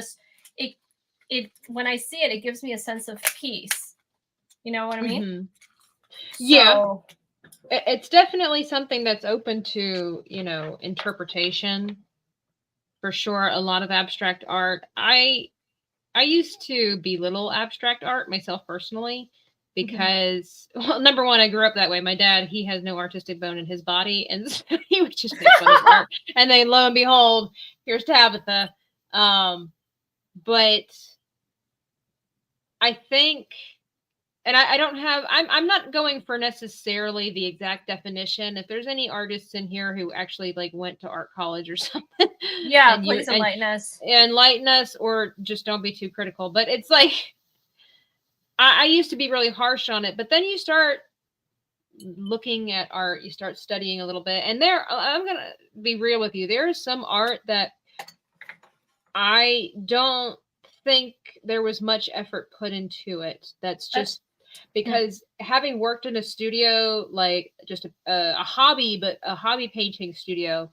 when I see it, it gives me a sense of peace. You know what I mean? Mm-hmm. Yeah. It's definitely something that's open to, interpretation. For sure, a lot of abstract art. I used to belittle abstract art myself personally because, well, number one, I grew up that way. My dad, he has no artistic bone in his body, and so he would just make fun of art. And then, lo and behold, here's Tabitha. But I think, and I don't have, I'm not going for necessarily the exact definition. If there's any artists in here who actually went to art college or something. Yeah, please enlighten us. Enlighten us, or just don't be too critical. But it's like, I used to be really harsh on it, but then you start looking at art, you start studying a little bit. And I'm going to be real with you. There is some art that I don't think there was much effort put into it. That's just because having worked in a studio, just a hobby, but a hobby painting studio,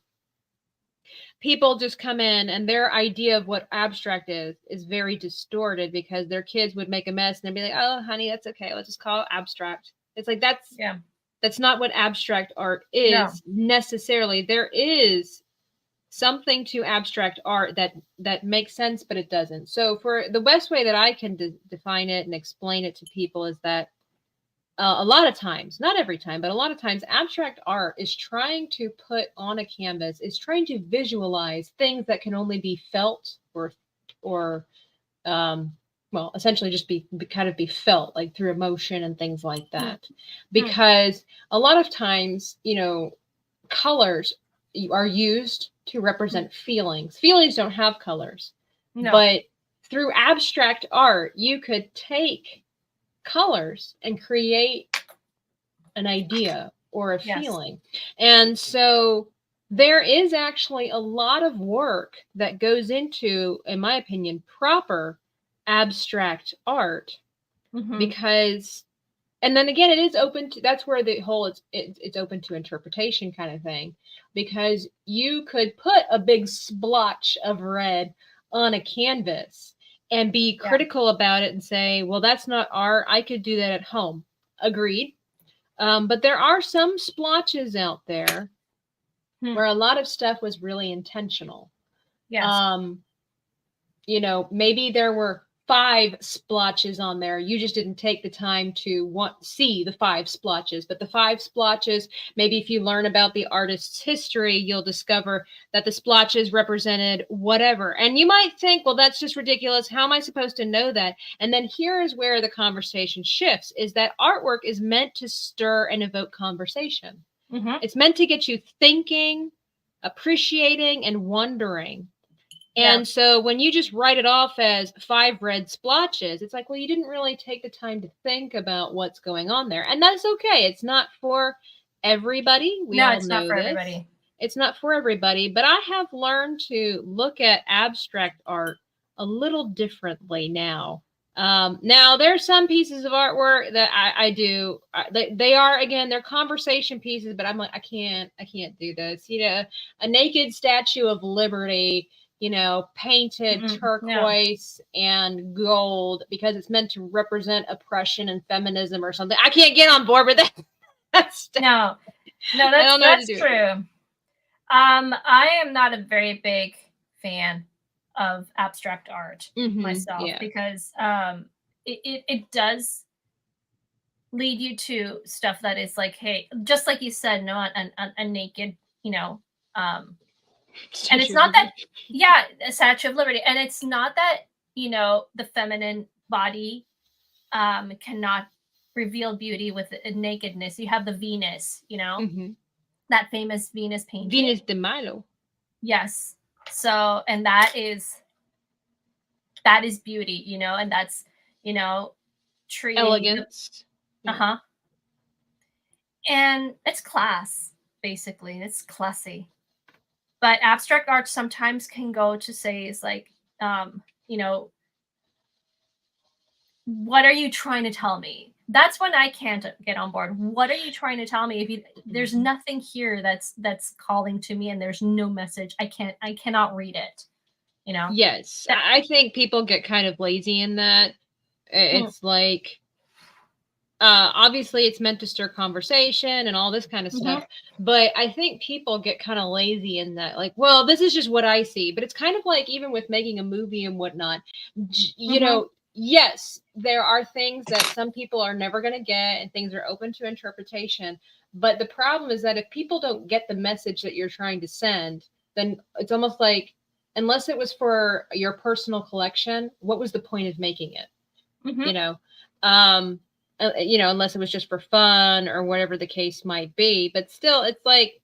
people just come in and their idea of what abstract is very distorted because their kids would make a mess and they'd be like, oh, honey, that's okay. Let's just call it abstract. It's like, that's not what abstract art is necessarily. There is something to abstract art that makes sense, but it doesn't. So for the best way that I can define it and explain it to people is that a lot of times, not every time, but a lot of times, abstract art is trying to put on a canvas, is trying to visualize things that can only be felt or essentially just be felt, like through emotion and things like that. Because a lot of times, colors are used to represent feelings. Feelings don't have colors. No. But through abstract art, you could take colors and create an idea or a feeling. And so there is actually a lot of work that goes into, in my opinion, proper abstract art, because, and then again, it is open to, that's where the whole, it's open to interpretation kind of thing, because you could put a big splotch of red on a canvas and be critical about it and say, well, that's not art. I could do that at home. Agreed. But there are some splotches out there where a lot of stuff was really intentional. Yes. Maybe there were 5 splotches on there. You just didn't take the time to see the 5 splotches. But the 5 splotches, maybe if you learn about the artist's history, you'll discover that the splotches represented whatever. And you might think, well, that's just ridiculous. How am I supposed to know that? And then here is where the conversation shifts, is that artwork is meant to stir and evoke conversation. It's meant to get you thinking appreciating and wondering. Yeah. And so when you just write it off as 5 red splotches, it's like, well, you didn't really take the time to think about what's going on there. And that's okay. It's not for everybody. We all it's know not for this. everybody. It's not for everybody, but I have learned to look at abstract art a little differently now. Now there's some pieces of artwork that I do. They are, again, they're conversation pieces, but I'm like, I can't do this. You know, a naked Statue of Liberty, you know, painted turquoise and gold because it's meant to represent oppression and feminism or something. I can't get on board with that. That's No, that's true. I am not a very big fan of abstract art myself because it does lead you to stuff that is like, hey, just like you said, no, a naked, you know, and it's not that, a Statue of Liberty, and it's not that, you know, the feminine body cannot reveal beauty with nakedness. You have the Venus, you know, that famous Venus painting. Venus de Milo. Yes. So, and that is beauty, you know, and that's, you know, treating elegance. And it's class, basically. It's classy. But abstract art sometimes can go to say is like, you know, what are you trying to tell me? That's when I can't get on board. What are you trying to tell me? If there's nothing here that's calling to me, and there's no message, I cannot read it. You know? Yes. I think people get kind of lazy in that. It's like, obviously it's meant to stir conversation and all this kind of stuff. But I think people get kind of lazy in that, like, well, this is just what I see. But it's kind of like, even with making a movie and whatnot, you know, yes, there are things that some people are never going to get and things are open to interpretation. But the problem is that if people don't get the message that you're trying to send, then it's almost like, unless it was for your personal collection, what was the point of making it? You know, unless it was just for fun or whatever the case might be. But still, it's like,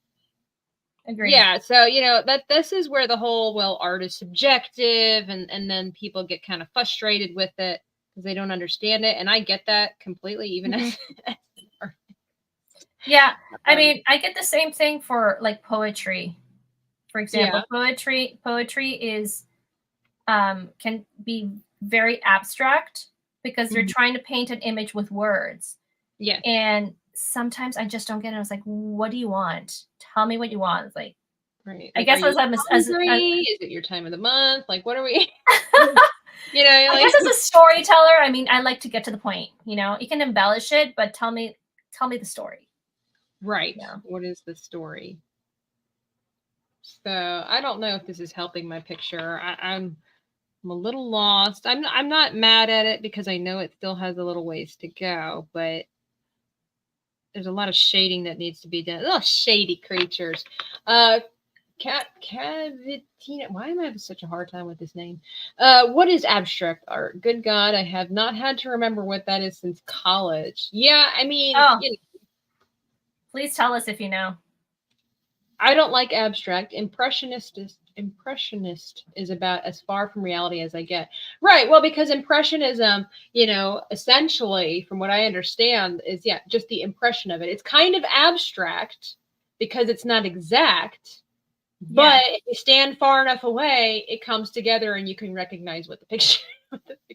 Agreed. Yeah, so you know that this is where the whole, well, art is subjective, and then people get kind of frustrated with it because they don't understand it, and I get that completely, even as yeah. I mean, I get the same thing for like poetry, for example. Poetry is can be very abstract because they're trying to paint an image with words. Yeah, and sometimes I just don't get it. I was like, what do you want? Tell me what you want. It's like, right. I guess is it your time of the month? Like, what are we? You know, I guess as a storyteller, I mean, I like to get to the point. You know, you can embellish it, but tell me the story. Right. Yeah. What is the story? So I don't know if this is helping my picture. I'm a little lost. I'm not mad at it because I know it still has a little ways to go, but there's a lot of shading that needs to be done. Oh, shady creatures. Cavatina. Why am I having such a hard time with this name? What is abstract art? Good God, I have not had to remember what that is since college. Yeah, I mean, you know, please tell us if you know. I don't like abstract. Impressionist is about as far from reality as I get. Right. Well, because Impressionism, you know, essentially, from what I understand, is just the impression of it. It's kind of abstract because it's not exact, but if you stand far enough away, it comes together and you can recognize what the picture.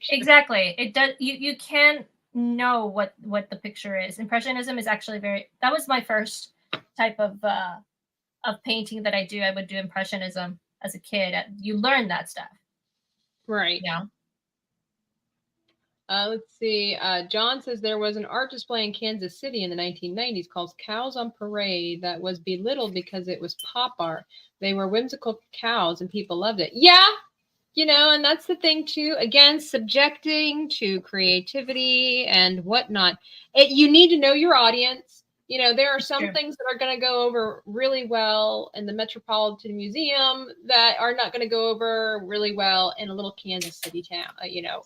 Exactly. It does. You can know what the picture is. Impressionism is actually that was my first type of painting that I do. I would do Impressionism as a kid. You learn that stuff. Right. Yeah. Let's see. John says there was an art display in Kansas City in the 1990s called Cows on Parade that was belittled because it was pop art. They were whimsical cows and people loved it. Yeah. You know, and that's the thing too. Again, subjecting to creativity and whatnot. You need to know your audience. You know, there are some things that are going to go over really well in the Metropolitan Museum that are not going to go over really well in a little Kansas City town, you know,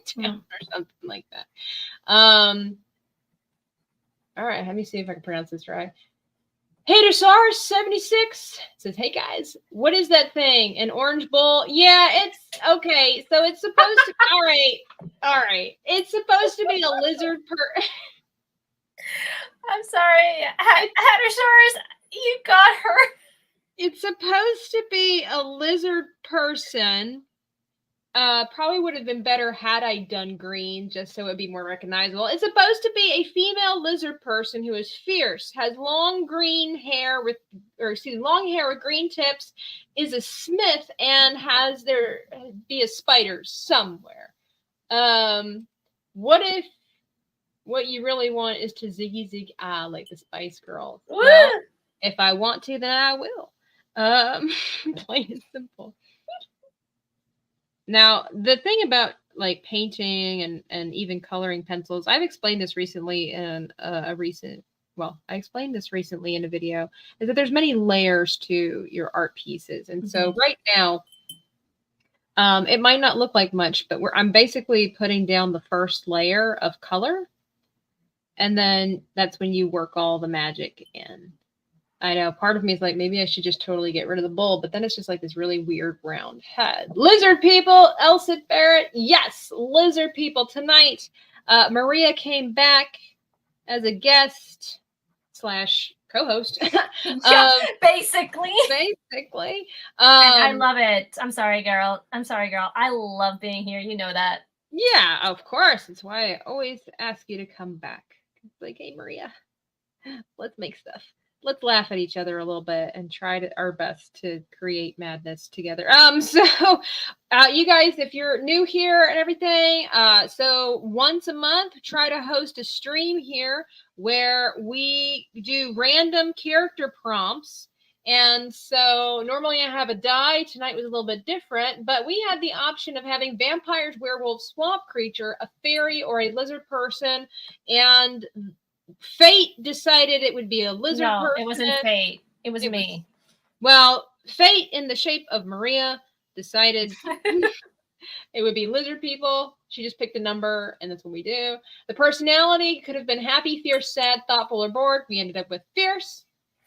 town or something like that. All right, let me see if I can pronounce this right. Hatersaurus76 says, hey guys, what is that thing? An orange bull? Yeah, it's okay. So it's supposed to all right. It's supposed to be a lizard I'm sorry. Hattersaurus, you got her. It's supposed to be a lizard person. Probably would have been better had I done green, just so it would be more recognizable. It's supposed to be a female lizard person who is fierce, has long hair with green tips, is a smith, and has there be a spider somewhere. What if what you really want is to ziggy zig like the Spice Girls? Well, if I want to, then I will. Plain and simple. Now, the thing about like painting and even coloring pencils, I've explained this recently in I explained this recently in a video, is that there's many layers to your art pieces. And so right now, it might not look like much, but I'm basically putting down the first layer of color. And then that's when you work all the magic in. I know part of me is like, maybe I should just totally get rid of the bull, but then it's just like this really weird round head. Lizard people, Elsit Barrett. Yes, lizard people tonight. Maria came back as a guest / co-host. Basically. Basically. And I love it. I'm sorry, girl. I love being here. You know that. Yeah, of course. That's why I always ask you to come back. It's like, hey, Maria, let's make stuff. Let's laugh at each other a little bit and try our best to create madness together. So you guys, if you're new here and everything, so once a month, try to host a stream here where we do random character prompts. And so normally I have a die. Tonight was a little bit different, but we had the option of having vampires, werewolves, swamp creature, a fairy, or a lizard person. And Fate decided it would be a lizard person. It wasn't Fate. It was me. Well, Fate in the shape of Maria decided it would be lizard people. She just picked a number, and that's what we do. The personality could have been happy, fierce, sad, thoughtful, or bored. We ended up with fierce.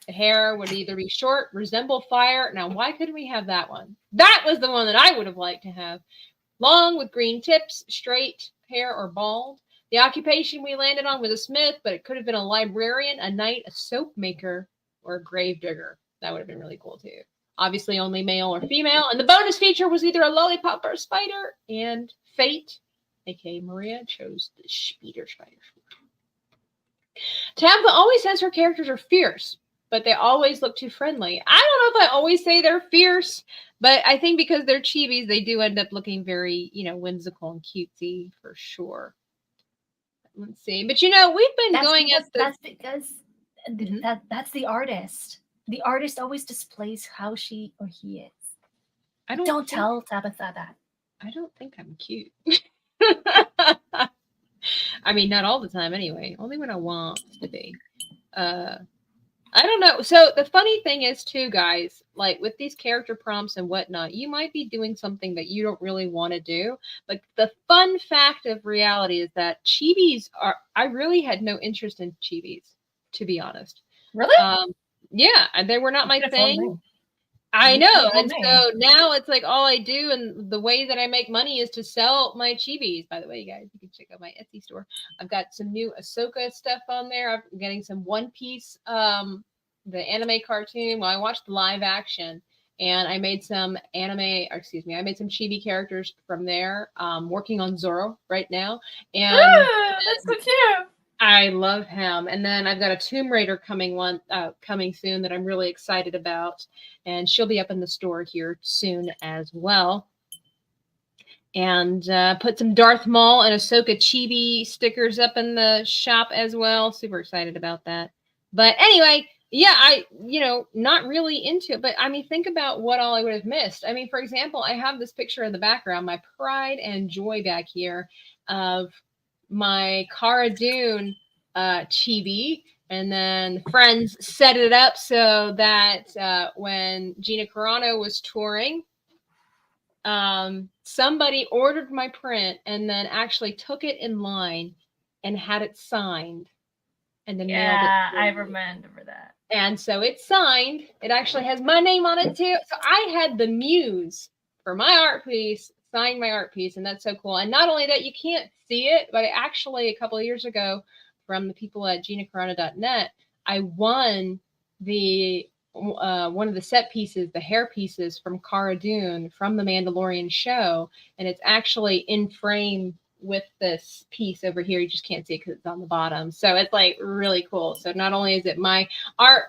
The hair would either be short, resemble fire. Now, why couldn't we have that one? That was the one that I would have liked to have. Long with green tips, straight hair, or bald. The occupation we landed on was a smith, but it could have been a librarian, a knight, a soap maker, or a grave digger. That would have been really cool too. Obviously only male or female. And the bonus feature was either a lollipop or a spider. And Fate, aka Maria, chose the spider. Tabitha always says her characters are fierce, but they always look too friendly. I don't know if I always say they're fierce, but I think because they're chibis, they do end up looking very, whimsical and cutesy for sure. Let's see. But we've been that's because that's the artist. The artist always displays how she or he is. Don't tell Tabitha that. I don't think I'm cute. I mean, not all the time anyway. Only when I want to be. I don't know. So the funny thing is too, guys, like with these character prompts and whatnot, you might be doing something that you don't really want to do. But the fun fact of reality is that chibis I really had no interest in chibis, to be honest. Really? Yeah, they were not my thing. I know. And so now it's like all I do, and the way that I make money is to sell my chibis. By the way, you guys, you can check out my Etsy store. I've got some new Ahsoka stuff on there. I'm getting some One Piece, the anime cartoon. Well, I watched the live action, and I made some I made some chibi characters from there. Working on Zoro right now. And that's so cute. I love him. And then I've got a Tomb Raider coming soon that I'm really excited about. And she'll be up in the store here soon as well. And put some Darth Maul and Ahsoka Chibi stickers up in the shop as well. Super excited about that. But anyway, yeah, not really into it. But I mean, think about what all I would have missed. I mean, for example, I have this picture in the background, my pride and joy back here of my Cara Dune chibi, and then friends set it up so that when Gina Carano was touring, somebody ordered my print and then actually took it in line and had it signed and then mailed it. I remember that. And so it's signed. It actually has my name on it too. So I had the muse for my art piece sign my art piece, and that's so cool. And not only that, you can't see it, but actually a couple of years ago from the people at ginacarano.net, I won the one of the set pieces, the hair pieces from Cara Dune from the Mandalorian show, and it's actually in frame with this piece over here. You just can't see it because it's on the bottom. So it's like really cool. So not only is it my art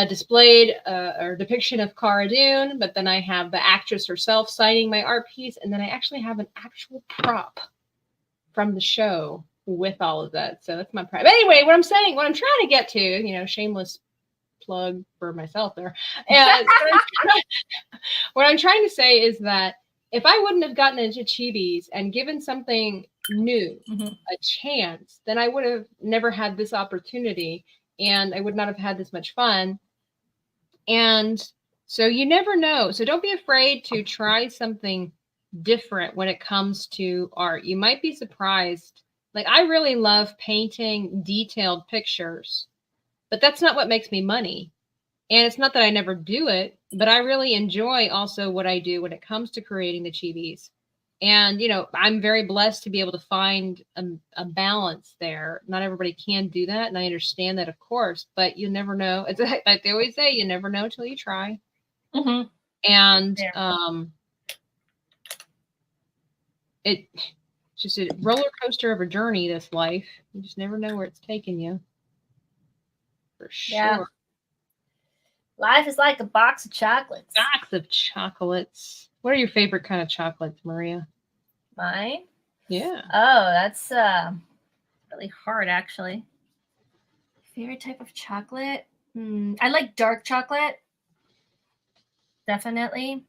displayed or depiction of Cara Dune, but then I have the actress herself signing my art piece, and then I actually have an actual prop from the show with all of that. So that's my prop. Anyway, what I'm trying to get to, shameless plug for myself there. And what I'm trying to say is that if I wouldn't have gotten into chibis and given something new a chance, then I would have never had this opportunity, and I would not have had this much fun. And so you never know. So don't be afraid to try something different when it comes to art. You might be surprised. Like, I really love painting detailed pictures, but that's not what makes me money. And it's not that I never do it, but I really enjoy also what I do when it comes to creating the chibis. And, I'm very blessed to be able to find a balance there. Not everybody can do that. And I understand that, of course, but you never know. It's like they always say, you never know till you try. Mm-hmm. And it's just a roller coaster of a journey, this life. You just never know where it's taking you. For sure. Yeah. Life is like a box of chocolates. Box of chocolates. What are your favorite kind of chocolates, Maria? Mine? Yeah. Oh, that's really hard, actually. Favorite type of chocolate? I like dark chocolate. Definitely.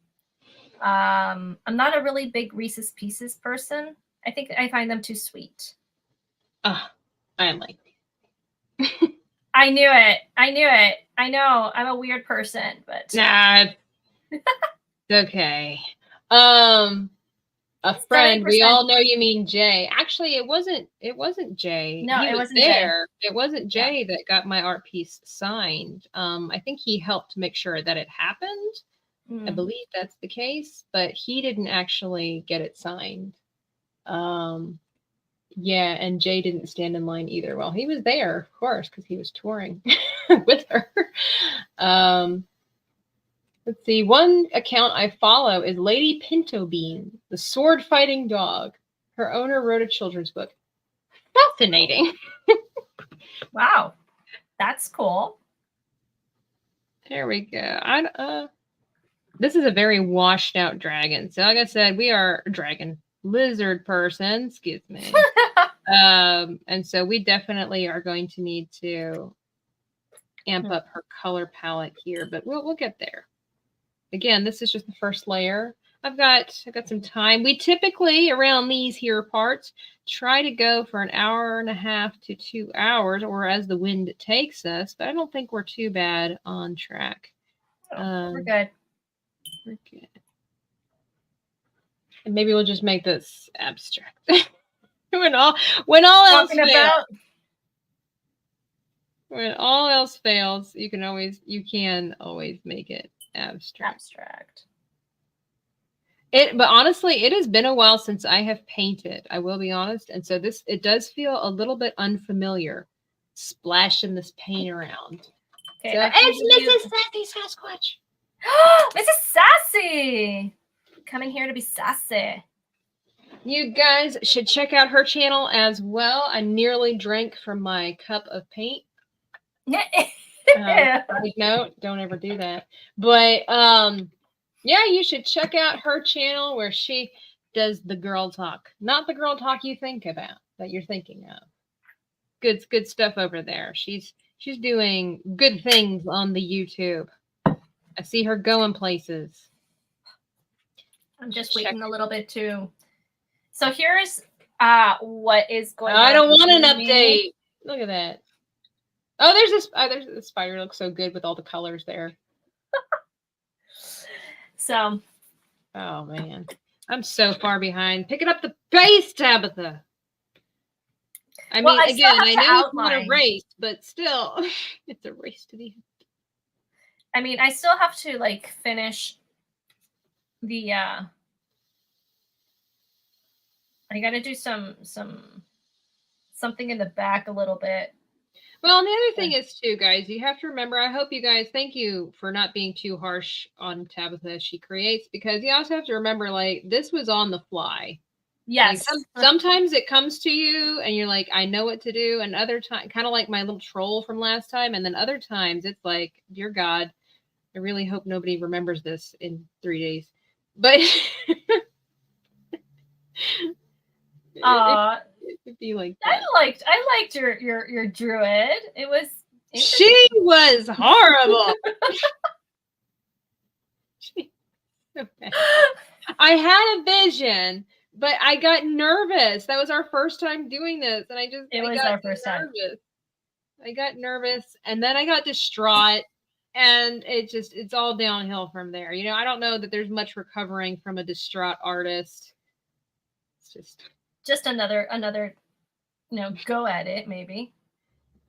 I'm not a really big Reese's Pieces person. I think I find them too sweet. Oh, I like I knew it. I know. I'm a weird person, but nah, it's okay. A friend. 70%. We all know you mean Jay. Actually, it wasn't Jay. No, He it was wasn't there. It wasn't Jay that got my art piece signed. I think he helped make sure that it happened. I believe that's the case, but he didn't actually get it signed. Yeah, and Jay didn't stand in line either. Well, he was there, of course, because he was touring with her. Let's see. One account I follow is Lady Pinto Bean, the sword fighting dog. Her owner wrote a children's book. Fascinating. Wow, that's cool. There we go. This is a very washed out dragon. So like I said, we are dragon lizard person. Excuse me. And so we definitely are going to need to amp up her color palette here, but we'll get there. Again, this is just the first layer. I've got some time. We typically around these here parts try to go for an hour and a half to 2 hours, or as the wind takes us, but I don't think we're too bad on track. We're good. We're good. And maybe we'll just make this abstract. when all else fails, you can always make it abstract. But honestly, it has been a while since I have painted. I will be honest, and so it does feel a little bit unfamiliar, splashing this paint around. Okay, So, it's Mrs. Sassy Sasquatch. Mrs. Sassy, coming here to be sassy. You guys should check out her channel as well. I nearly drank from my cup of paint. No, don't ever do that. But yeah, you should check out her channel where she does the girl talk, not the girl talk you think about that you're thinking of. Good stuff over there. She's doing good things on the YouTube. I see her going places. I'm just waiting a little bit too. So here's what is going on. I don't want an update. Look at that. Oh, there's the spider. Looks so good with all the colors there. So. Oh man, I'm so far behind. Picking up the pace, Tabitha. I Well, mean, I still again, have I to know it's not a outline. race, but still, it's a race to the end. I mean, I still have to like finish the I got to do something in the back a little bit. Well, and the other thing is too, guys, you have to remember, I hope you guys, thank you for not being too harsh on Tabitha as she creates, because you also have to remember, like, this was on the fly. Like Yes. sometimes it comes to you and you're like, I know what to do. And other time, kind of like my little troll from last time. And then other times it's like, dear God, I really hope nobody remembers this in 3 days. But it'd be like that. I liked your druid. It was She was horrible. Okay. I had a vision, but I got nervous. That was our first time doing this, and It was our first time. I got nervous, and then I got distraught, and it's all downhill from there. You know, I don't know that there's much recovering from a distraught artist. It's just another go at it maybe.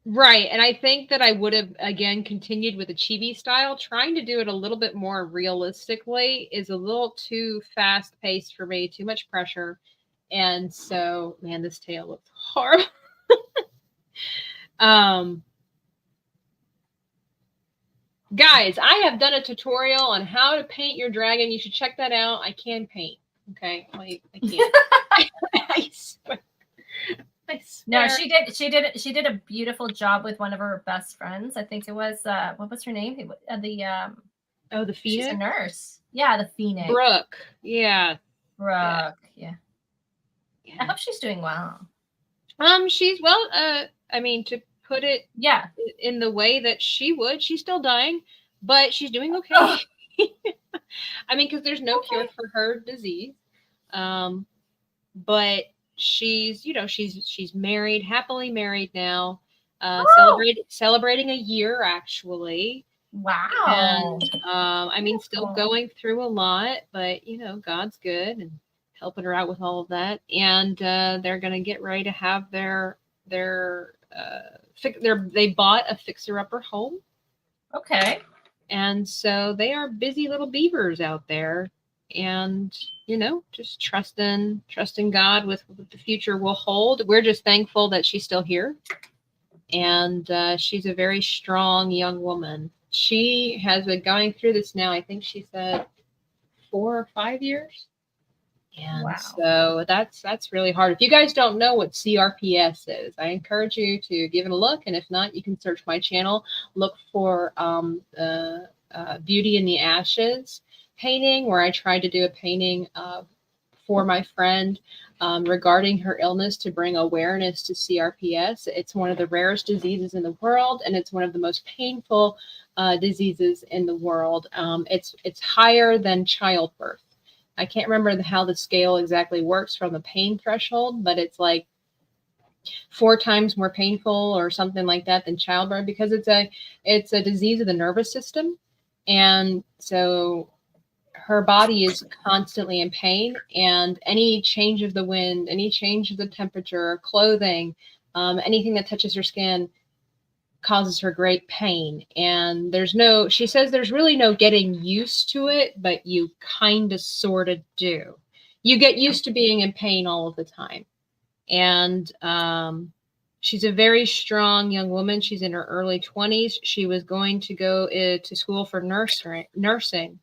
Right. And I think that I would have, again, continued with the chibi style. Trying to do it a little bit more realistically is a little too fast paced for me, too much pressure. And so, man, this tail looks horrible. Guys, I have done a tutorial on how to paint your dragon. You should check that out. I can paint. Okay. Like, I can't. I swear. No, she did a beautiful job with one of her best friends. I think it was what was her name? The Phoenix. She's a nurse. Yeah, the Phoenix. Brooke. Yeah. Brooke. Yeah. I hope she's doing well. She's well. I mean, to put it in the way that she would, she's still dying, but she's doing okay. Oh. I mean, because there's no cure for her disease. But she's married, happily married now, celebrating a year actually. Wow. And I mean, still going through a lot, but God's good and helping her out with all of that. And they're gonna get ready to have they bought a fixer-upper home. Okay. And so they are busy little beavers out there. And just trusting God with what the future will hold. We're just thankful that she's still here, and she's a very strong young woman. She has been going through this now, I think she said 4 or 5 years, and so that's really hard. If you guys don't know what CRPS is, I encourage you to give it a look, and if not, you can search my channel, look for Beauty in the Ashes painting, where I tried to do a painting for my friend regarding her illness to bring awareness to CRPS. It's one of the rarest diseases in the world, and it's one of the most painful diseases in the world. It's higher than childbirth. I can't remember how the scale exactly works from the pain threshold, but it's like 4 times more painful or something like that than childbirth, because it's a disease of the nervous system. And so her body is constantly in pain, and any change of the wind, any change of the temperature, clothing, anything that touches her skin causes her great pain. And she says there's really no getting used to it, but you kind of sort of do. You get used to being in pain all of the time. And she's a very strong young woman. She's in her early 20s. She was going to go to school for nursing.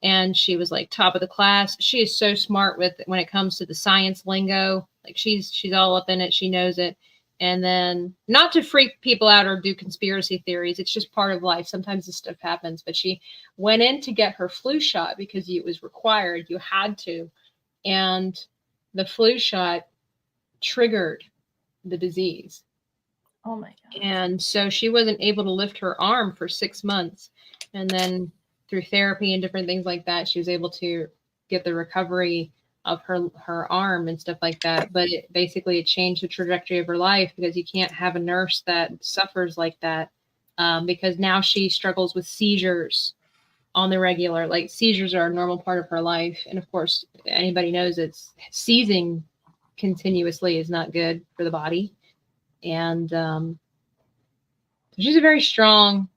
And she was like top of the class. She is so smart when it comes to the science lingo. Like she's all up in it. She knows it. And then, not to freak people out or do conspiracy theories, it's just part of life. Sometimes this stuff happens. But she went in to get her flu shot because it was required. You had to. And the flu shot triggered the disease. Oh my God. And so she wasn't able to lift her arm for 6 months. And then through therapy and different things like that, she was able to get the recovery of her arm and stuff like that. But it changed the trajectory of her life, because you can't have a nurse that suffers like that, because now she struggles with seizures on the regular. Like, seizures are a normal part of her life. And of course, anybody knows seizing continuously is not good for the body. And she's a very strong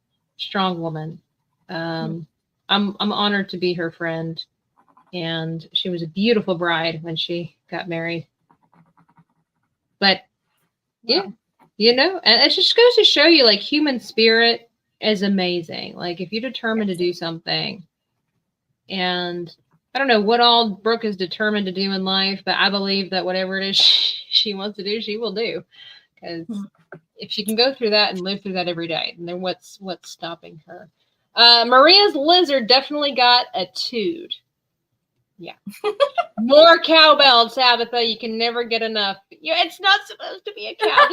woman. I'm honored to be her friend, and she was a beautiful bride when she got married. But yeah, you know, and it just goes to show you, like, human spirit is amazing. Like, if you're determined to do something, and I don't know what all Brooke is determined to do in life, but I believe that whatever it is she wants to do, she will do. Because if she can go through that and live through that every day, then what's stopping her? Maria's lizard definitely got a tood. Yeah. More cowbell, Tabitha. You can never get enough. It's not supposed to be a cow.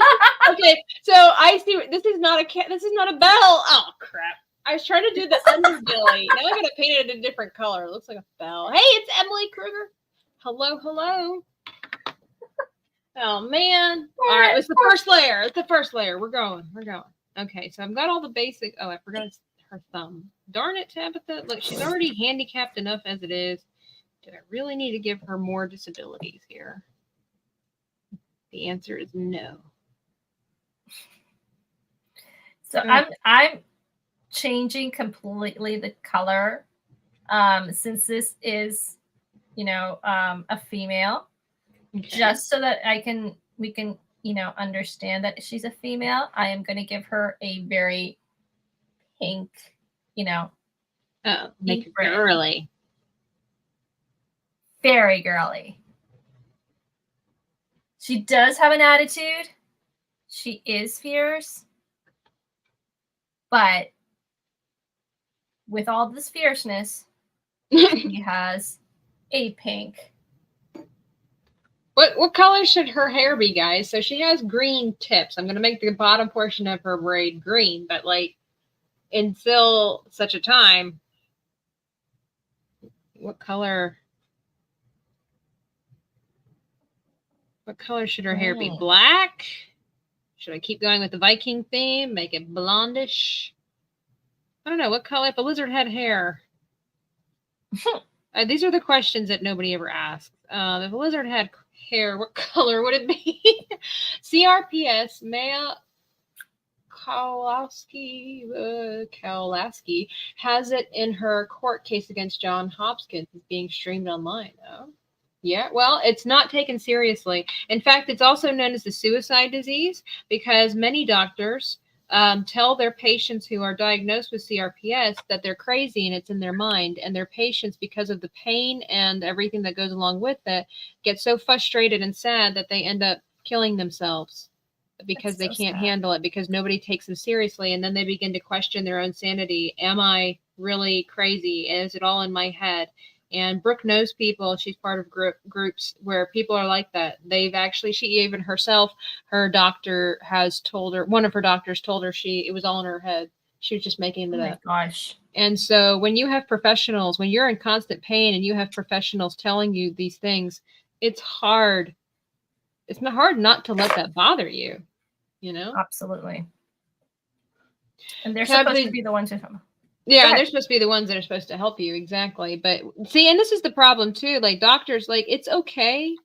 Okay, so I see. This is not a cat. This is not a bell. Oh, crap. I was trying to do the underbelly. Now I got to paint it a different color. It looks like a bell. Hey, it's Emily Kruger. Hello, hello. Oh, man. All right, it's the first layer. It's the first layer. We're going. Okay, so I've got all the basic. Oh, I forgot her thumb. Darn it, Tabitha. Look, she's already handicapped enough as it is. Do I really need to give her more disabilities here? The answer is no. So I'm changing completely the color, since this is, a female, just so that we can understand that she's a female. I am going to give her a very pink, make it girly. Very girly. She does have an attitude. She is fierce. But with all this fierceness, she has a pink. What color should her hair be, guys? So she has green tips. I'm going to make the bottom portion of her braid green, but like until such a time, what color should her hair be? Black? Should I keep going with the Viking theme? Make it blondish? I don't know. What color? If a lizard had hair. These are the questions that nobody ever asks. If a lizard had hair, what color would it be? CRPS, Maya Kowalski has it in her court case against John Hopkins. It's being streamed online. Oh. Yeah, well, it's not taken seriously. In fact, it's also known as the suicide disease because many doctors tell their patients who are diagnosed with CRPS that they're crazy and it's in their mind. And their patients, because of the pain and everything that goes along with it, get so frustrated and sad that they end up killing themselves because they can't handle it, because nobody takes them seriously. And then they begin to question their own sanity. Am I really crazy? Is it all in my head? And Brooke knows people. She's part of groups where people are like that. She even herself, her doctor has told her, one of her doctors told her it was all in her head. She was just making it up. Oh my gosh. And so when you have professionals, when you're in constant pain and you have professionals telling you these things, it's hard. It's not hard not to let that bother you, Absolutely. And they're supposed to be the ones who come. Yeah, they're supposed to be the ones that are supposed to help you. Exactly. But see, and this is the problem too. Like doctors, like it's okay.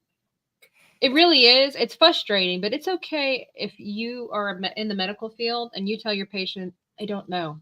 It really is. It's frustrating, but it's okay if you are in the medical field and you tell your patient, I don't know.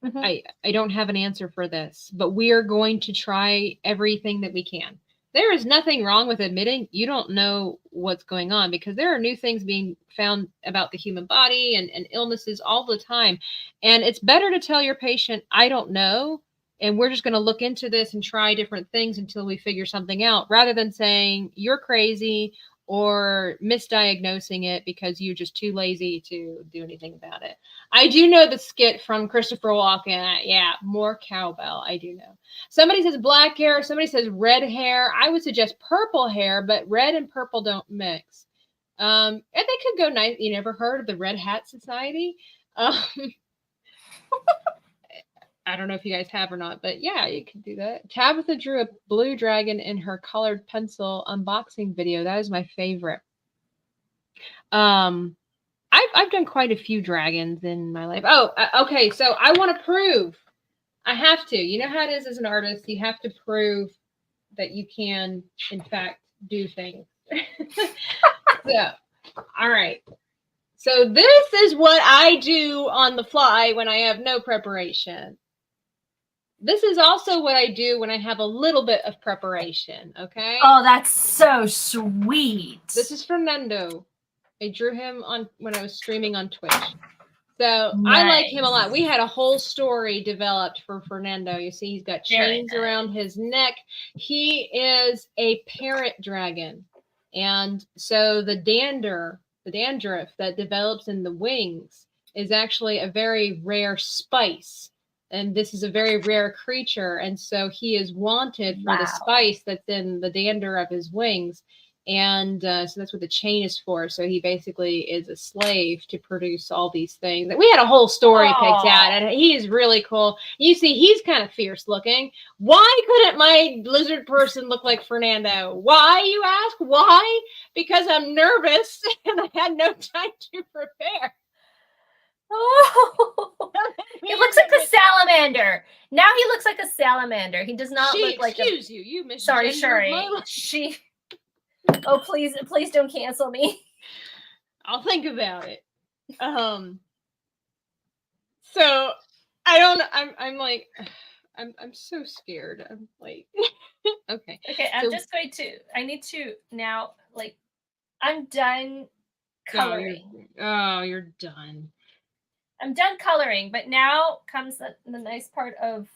Mm-hmm. I don't have an answer for this, but we are going to try everything that we can. There is nothing wrong with admitting you don't know what's going on, because there are new things being found about the human body and illnesses all the time. And it's better to tell your patient, I don't know, and we're just going to look into this and try different things until we figure something out, rather than saying you're crazy or misdiagnosing it because you're just too lazy to do anything about it. I do know the skit from Christopher Walken. Yeah, more cowbell. I do know. Somebody says black hair. Somebody says red hair. I would suggest purple hair, but red and purple don't mix. And they could go nice. You never heard of the Red Hat Society? I don't know if you guys have or not, but yeah, you can do that. Tabitha drew a blue dragon in her colored pencil unboxing video. That is my favorite. I've done quite a few dragons in my life. Oh, okay. So I want to prove. I have to. You know how it is as an artist. You have to prove that you can, in fact, do things. So, all right. So this is what I do on the fly when I have no preparation. This is also what I do when I have a little bit of preparation, okay? Oh, that's so sweet. This is Fernando. I drew him on when I was streaming on Twitch. So I like him a lot. We had a whole story developed for Fernando. You see, he's got chains around his neck. He is a parent dragon. And so the dandruff that develops in the wings is actually a very rare spice. And this is a very rare creature. And so he is wanted for the spice that's in the dander of his wings. And so that's what the chain is for. So he basically is a slave to produce all these things. We had a whole story picked out, and he is really cool. You see, he's kind of fierce looking. Why couldn't my lizard person look like Fernando? Why, you ask? Why? Because I'm nervous and I had no time to prepare. Oh, he looks like a salamander. Now he looks like a salamander. He does not look like excuse you. You misgendered Sorry, Sherry. my- She. Oh, please don't cancel me. I'll think about it. So I don't. I'm like, I'm so scared. I'm like, okay. Okay, I'm just going to. I need to now. Like, I'm done coloring. You're done. I'm done coloring, but now comes the nice part of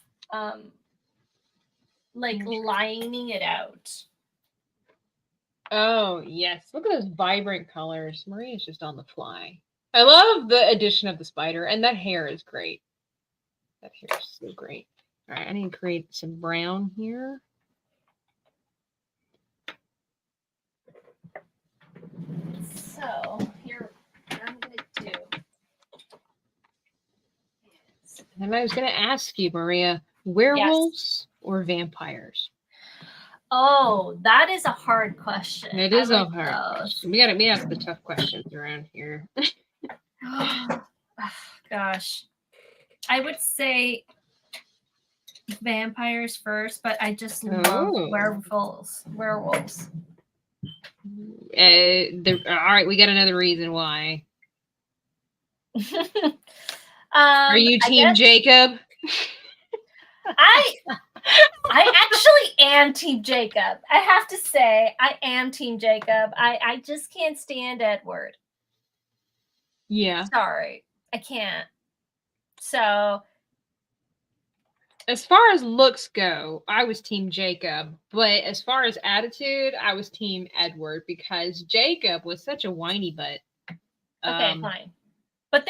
like lining it out. Oh, yes. Look at those vibrant colors. Maria's just on the fly. I love the addition of the spider, and that hair is great. That hair is so great. All right, I need to create some brown here. So, here, what I'm going to do. And I was going to ask you, Maria, werewolves or vampires? Oh, that is a hard question. It is I a like hard those. question. We ask the tough questions around here. Gosh. I would say vampires first, but I just love werewolves. All right, we got another reason why. Are you Team Jacob? I actually am Team Jacob. I have to say, I am Team Jacob. I just can't stand Edward. Yeah. Sorry. I can't. So, as far as looks go, I was Team Jacob. But as far as attitude, I was Team Edward because Jacob was such a whiny butt. okay, fine. But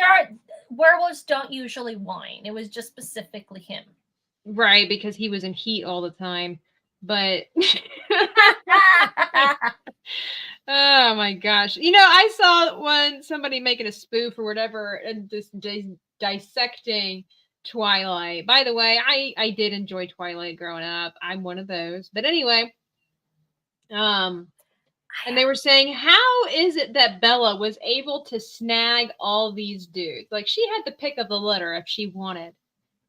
werewolves don't usually whine. It was just specifically him. Right, because he was in heat all the time. But oh my gosh. You know, I saw somebody making a spoof or whatever and just dissecting Twilight. By the way, I did enjoy Twilight growing up. I'm one of those. But anyway, and they were saying, how is it that Bella was able to snag all these dudes? Like, she had the pick of the litter if she wanted.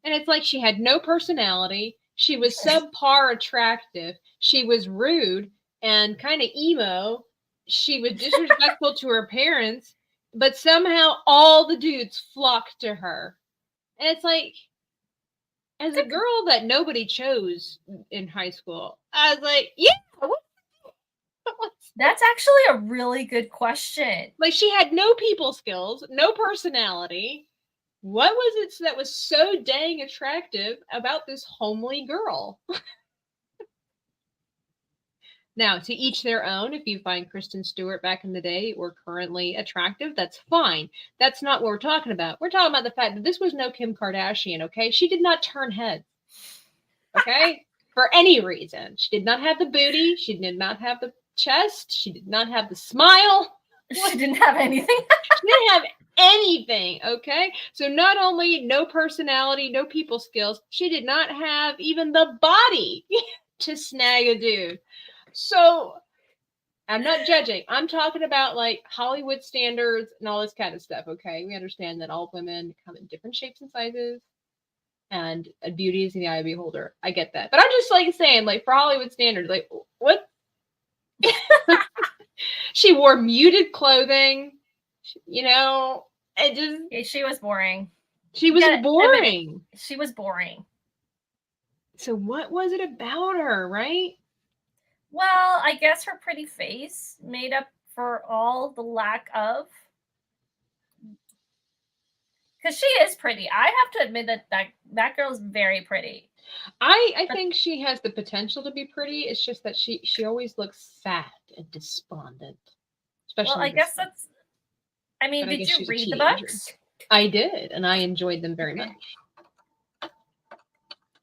And it's like she had no personality. She was subpar attractive. She was rude and kind of emo. She was disrespectful to her parents. But somehow all the dudes flocked to her. And it's like, as a girl that nobody chose in high school, I was like, yeah. That's actually a really good question. Like, she had no people skills, no personality. What was it that was so dang attractive about this homely girl? Now, to each their own. If you find Kristen Stewart back in the day or currently attractive, that's fine. That's not what we're talking about. We're talking about the fact that this was no Kim Kardashian, okay? She did not turn heads, okay? For any reason. She did not have the booty. She did not have the chest. She did not have the smile. She didn't have anything. She didn't have anything, okay? So not only no personality, no people skills, she did not have even the body to snag a dude. So I'm not judging. I'm talking about like Hollywood standards and all this kind of stuff, okay? We understand that all women come in different shapes and sizes and beauty is in the eye of the beholder. I get that. But I'm just like saying, like, for Hollywood standards, like, what? She wore muted clothing. You know, it just Yeah, she was boring. she was Yeah, I mean- boring. She was boring. So what was it about her, right? Well, I guess her pretty face made up for all the lack of. Because she is pretty. I have to admit that girl's very pretty. I think she has the potential to be pretty. It's just that she always looks sad and despondent. Especially Well, I in guess this that's. I mean, But I did guess you she's a read the teenager. books? I did, and I enjoyed them very much.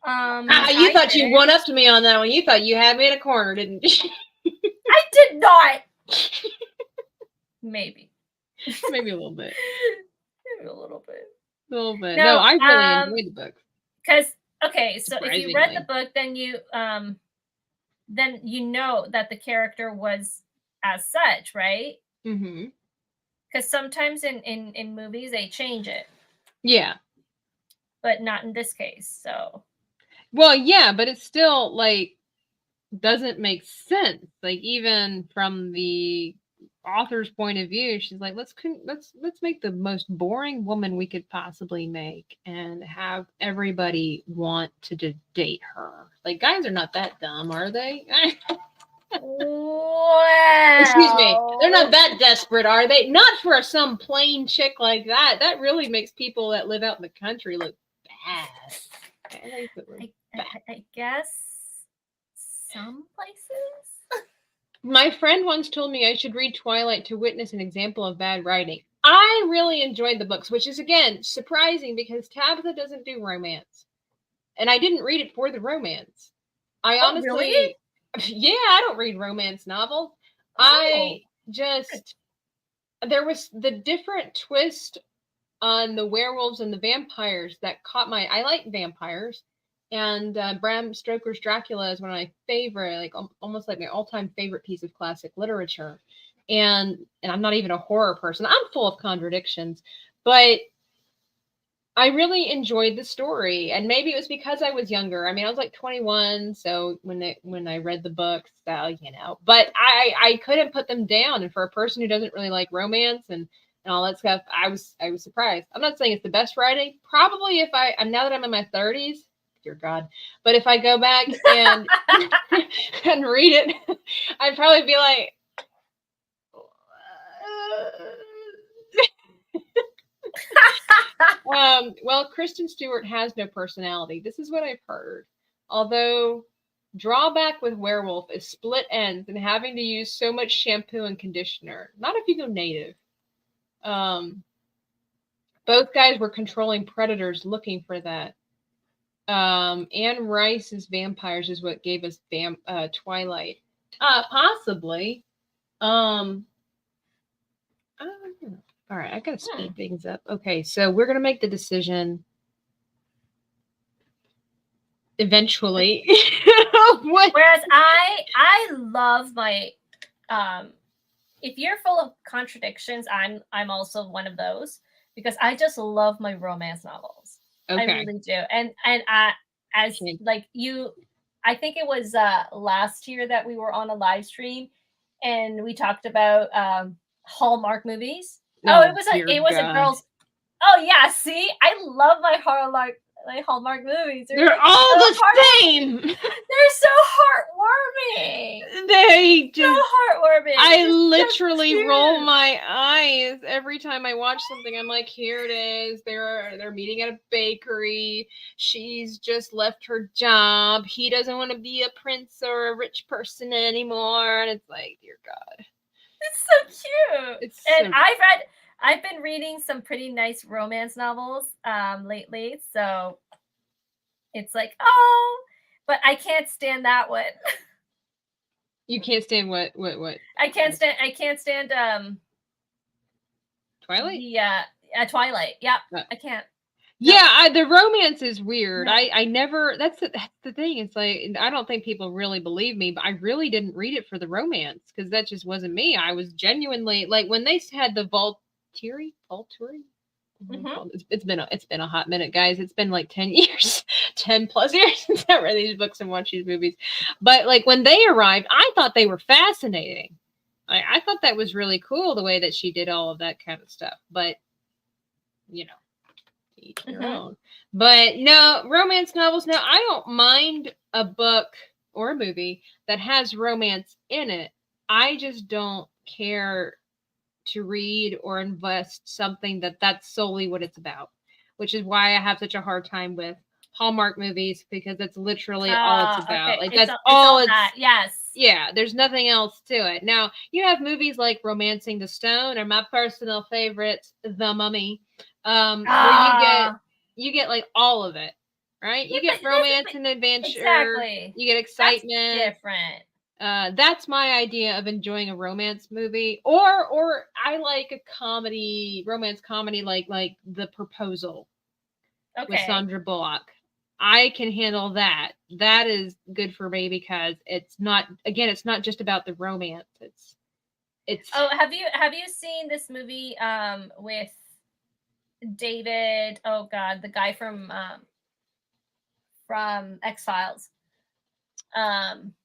I You thought you didn't. won up to me on that one. You thought you had me in a corner, didn't you? I did not. Maybe. Maybe a little bit. Maybe a little bit. A little bit. No, No, I really enjoyed the book. Because okay, so if you read the Surprisingly. book, then you know that the character was as such, right? Mm-hmm. Because sometimes in movies they change it, Yeah. but not in this case. So Well, yeah, but it still like doesn't make sense. Like even from the author's point of view, she's like, let's make the most boring woman we could possibly make and have everybody want to date her. Like guys are not that dumb, are they? wow. Excuse me. They're not that desperate, are they? Not for some plain chick like that. That really makes people that live out in the country look bad. I think it looks I guess some places. My friend once told me I should read Twilight to witness an example of bad writing. I really enjoyed the books, which is, again, surprising because Tabitha doesn't do romance. And I didn't read it for the romance. I Oh, honestly... really? Yeah, I don't read romance novels. I just... There was the different twist on the werewolves and the vampires that caught my... I like vampires. And Bram Stoker's Dracula is one of my favorite, like almost like my all-time favorite piece of classic literature. And I'm not even a horror person. I'm full of contradictions, but I really enjoyed the story. And maybe it was because I was younger. I mean, I was like 21, so when I read the books, you know. But I couldn't put them down. And for a person who doesn't really like romance and all that stuff, I was surprised. I'm not saying it's the best writing. Probably if now that I'm in my 30s. Dear God. But if I go back and and read it, I'd probably be like, well, Kristen Stewart has no personality. This is what I've heard. Although drawback with Werewolf is split ends and having to use so much shampoo and conditioner. Not if you go native. Both guys were controlling predators looking for that. Anne Rice's Vampires is what gave us Twilight. Possibly. I don't know. All right, I gotta speed things up. Okay, so we're gonna make the decision eventually. Whereas I love my if you're full of contradictions, I'm also one of those because I just love my romance novels. Okay. I really do. And as like you, I think it was last year that we were on a live stream and we talked about Hallmark movies. It was a girl's. Oh yeah, see, I love my Hallmark movies. They're all so the same. They're so heartwarming. They just so heartwarming. I literally roll my eyes every time I watch something. I'm like, here it is. They're meeting at a bakery. She's just left her job. He doesn't want to be a prince or a rich person anymore. And it's like, dear God. It's so cute. I've been reading some pretty nice romance novels lately, so it's like, but I can't stand that one. You can't stand what? I can't stand Twilight? Yeah, Twilight. Yeah, I can't. Yeah, the romance is weird. I never. That's the thing. It's like I don't think people really believe me, but I really didn't read it for the romance because that just wasn't me. I was genuinely like when they had the Volturi. Mm-hmm. It's been a hot minute, guys. It's been like 10 years, 10 plus years since I read these books and watched these movies. But like when they arrived, I thought they were fascinating. I thought that was really cool the way that she did all of that kind of stuff. But you know, to each their own. But no, romance novels. Now I don't mind a book or a movie that has romance in it. I just don't care to read or invest something that's solely what it's about, which is why I have such a hard time with Hallmark movies, because that's literally all it's about. Okay. Like It's that's all it's that. Yes. yeah, there's nothing else to it. Now, you have movies like Romancing the Stone, or my personal favorite, The Mummy, where you get like all of it, right? You get romance and adventure. Exactly. You get excitement. That's different. That's my idea of enjoying a romance movie, or I like a comedy, romance comedy, like The Proposal with Sandra Bullock. I can handle that. That is good for me because it's not just about the romance. It's. Oh, have you seen this movie with David? Oh God, the guy from X-Files.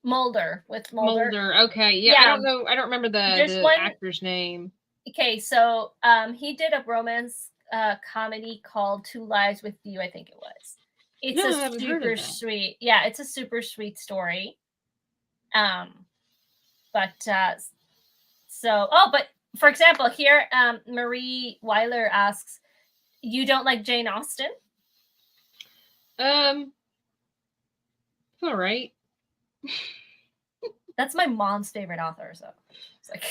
Mulder. Okay, yeah. I don't know. I don't remember the actor's name. Okay, so he did a romance comedy called Two Lives with You, I think it was. It's a super sweet. Yeah, it's a super sweet story. But for example, here Marie Weiler asks, you don't like Jane Austen? All right. That's my mom's favorite author, so it's like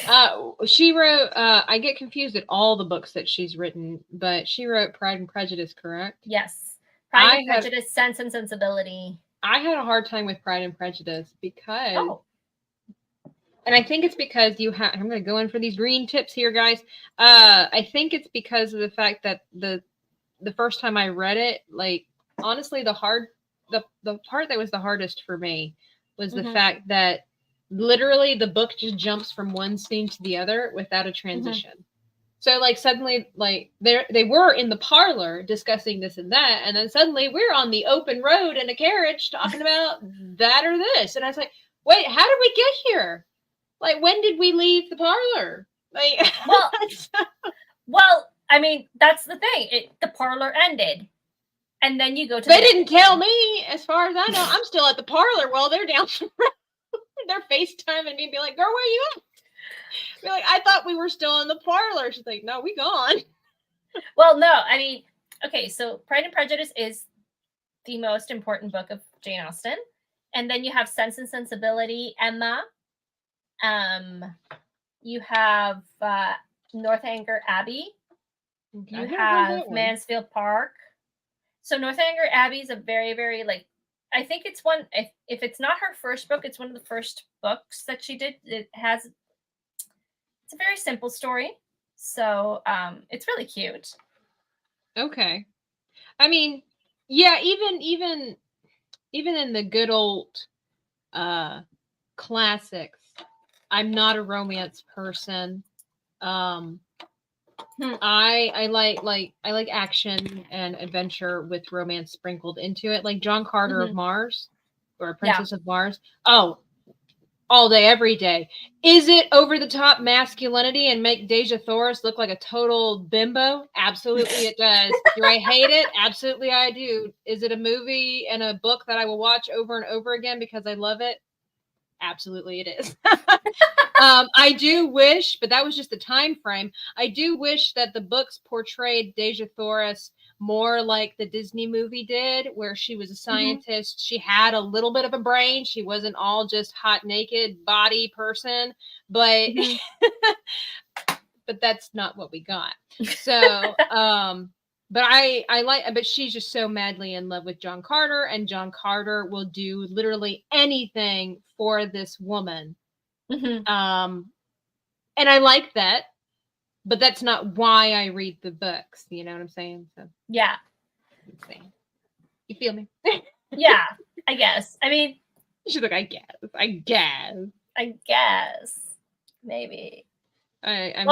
she wrote I get confused at all the books that she's written, but she wrote Pride and Prejudice, correct? Yes. Pride and Prejudice, Sense and Sensibility. I had a hard time with Pride and Prejudice because and I think it's because I'm going to go in for these green tips here, guys. I think it's because of the fact that the first time I read it, like honestly the part that was the hardest for me was the fact that literally the book just jumps from one scene to the other without a transition. So like suddenly like they were in the parlor discussing this and that, and then suddenly we're on the open road in a carriage talking about that or this. And I was like, wait, how did we get here? Like, when did we leave the parlor? Like, well, I mean, that's the thing. The parlor ended. And then you go to They didn't tell me, as far as I know. I'm still at the parlor while they're down the road. They're FaceTiming me and be like, girl, where you at? Be like, I thought we were still in the parlor. She's like, no, we gone. Well, no, I mean, okay, so Pride and Prejudice is the most important book of Jane Austen. And then you have Sense and Sensibility, Emma. You have Northanger Abbey. You have Mansfield Park. So Northanger Abbey is a very, very, like, I think it's one, if it's not her first book, it's one of the first books that she did. It's a very simple story. So it's really cute. Okay. I mean, yeah, even in the good old classics, I'm not a romance person. I like action and adventure with romance sprinkled into it, like John Carter of Mars or Princess of Mars. Oh, all day, every day. Is it over the top masculinity and make Deja Thoris look like a total bimbo? Absolutely it does. Do I hate it? Absolutely I do. Is it a movie and a book that I will watch over and over again because I love it? Absolutely it is. I do wish, but that was just the time frame. I do wish that the books portrayed Deja Thoris more like the Disney movie did, where she was a scientist. She had a little bit of a brain. She wasn't all just hot, naked body person, but but that's not what we got. So, but she's just so madly in love with John Carter, and John Carter will do literally anything for this woman. And I like that, but that's not why I read the books. You know what I'm saying? So yeah, you feel me? Yeah, I guess. I mean, she's like, I guess, maybe. I'm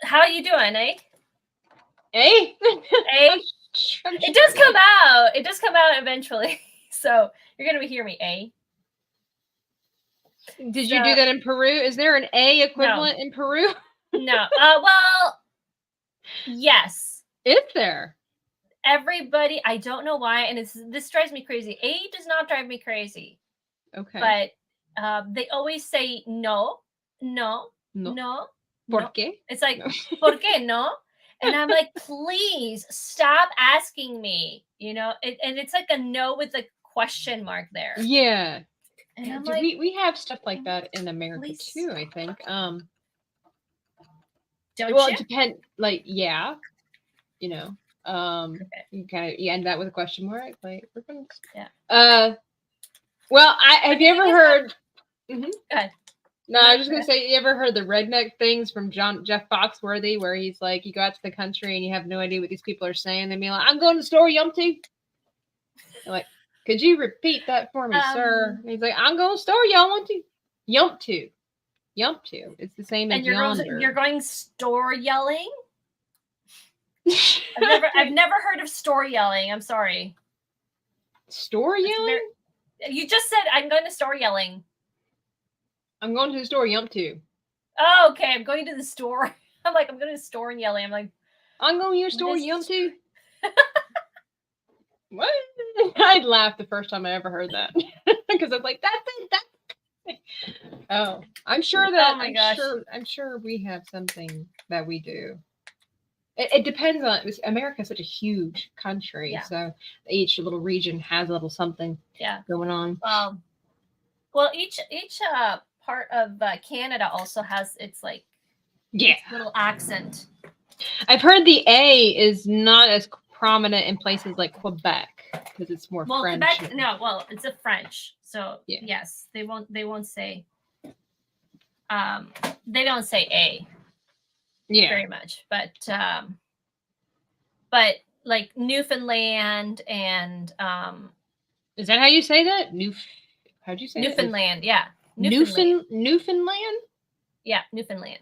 how are you doing, eh? Hey, it does come out. It does come out eventually. So you're gonna hear me, eh? Did you do that in Peru? Is there an A equivalent in Peru? No. Well, yes. Is there? Everybody, I don't know why, and this drives me crazy. A does not drive me crazy. Okay. But they always say no. ¿Por qué? It's like, ¿por qué no? And I'm like, please stop asking me, and it's like a no with a question mark there. Yeah. And I'm like, we have stuff like that in America too, I think. Don't well, you? it depends. Like, yeah, you kind of end that with a question mark. Like, we're gonna. Yeah. Well, have you ever heard? Go ahead. No, I was just gonna say, you ever heard the redneck things from Jeff Foxworthy, where he's like, you go out to the country and you have no idea what these people are saying. They mean like, I'm going to the store, yumpty. Like, could you repeat that for me, sir? And he's like, I'm going to the store, y'all want to? Yump to. It's the same as yonder. You're going store yelling? I've never heard of store yelling. I'm sorry. Store yelling? You just said I'm going to store yelling. I'm going to the store, yump to. Oh, okay. I'm going to the store. I'm like, I'm going to the store and yelling. I'm like, I'm going to your store, yump to. What? I'd laugh the first time I ever heard that. Because I was like, that's it. Oh, I'm sure that. Oh my gosh. I'm sure we have something that we do. It depends on. America's such a huge country, so each little region has a little something going on. Well, each part of Canada also has its like its little accent. I've heard the A is not as prominent in places like Quebec because it's more French. Quebec, no, it's a French. So yes, they won't say they don't say A very much, but like Newfoundland and is that how you say that? How'd you say Newfoundland? That? Yeah. Newfoundland? Yeah, Newfoundland.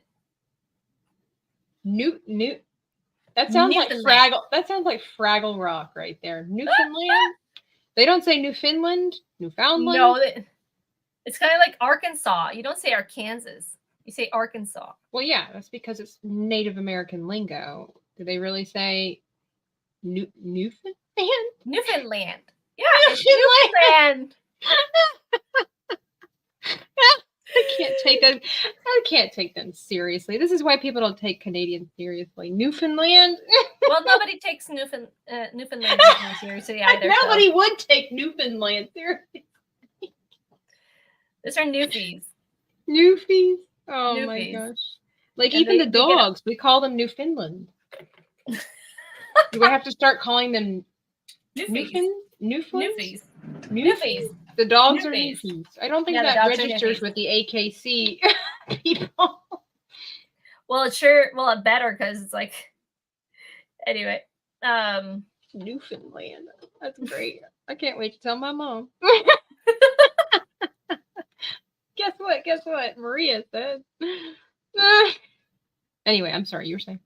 That sounds like Fraggle. That sounds like Fraggle Rock right there. Newfoundland. They don't say Newfoundland. Newfoundland. No, it's kind of like Arkansas. You don't say Arkansas. You say Arkansas. Well, yeah, that's because it's Native American lingo. Do they really say Newfoundland? Newfoundland. Yeah, Newfoundland. I can't take them seriously. This is why people don't take Canadians seriously. Newfoundland. Well, nobody takes Newfoundland seriously either. Nobody would take Newfoundland seriously. Those are Newfies. Newfies? Oh Newfies. My gosh. Like and even the dogs, we call them Newfoundland. Do we have to start calling them Newfies? Newfies. Newfies. The dogs Newfies. Are Newfies. I don't think that registers with the AKC people. Well, it better because it's like anyway. Newfoundland. That's great. I can't wait to tell my mom. Guess what? Maria said. Anyway, I'm sorry, you were saying.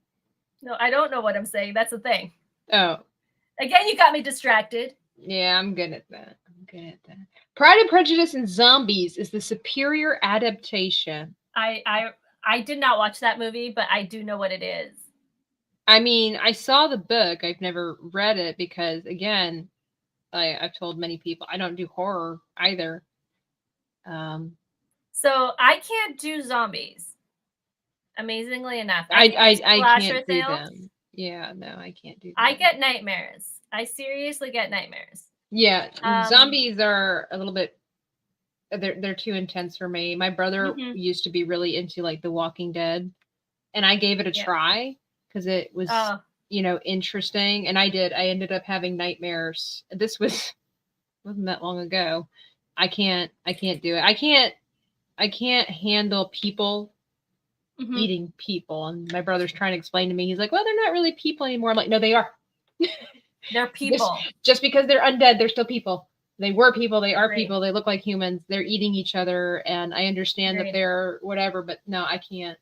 No, I don't know what I'm saying. That's the thing. Oh. Again, you got me distracted. Yeah, I'm good at that. Pride and Prejudice and Zombies is the superior adaptation. I did not watch that movie, but I do know what it is. I mean, I saw the book. I've never read it because, again, I've told many people I don't do horror either. So I can't do zombies. Amazingly enough, I can't do them. Yeah, no, I can't do them. I get nightmares. I seriously get nightmares. Yeah, zombies are a little bit. They're too intense for me. My brother used to be really into like The Walking Dead, and I gave it a try because it was interesting, and I did. I ended up having nightmares. This wasn't that long ago. I can't do it. I can't handle people eating people. And my brother's trying to explain to me. He's like, well, they're not really people anymore. I'm like, no, they are. They're people. Just because they're undead, they're still people. They were people. They are people. They look like humans. They're eating each other. And I understand that they're whatever, but no, I can't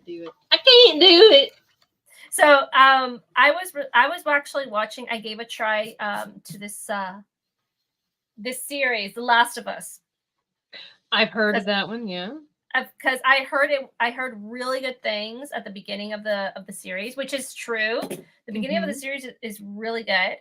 do it. I can't do it. So I was actually watching. I gave a try to this series, The Last of Us. I've heard of that one. Yeah. Because I heard really good things at the beginning of the series, which is true. The beginning of the series is really good.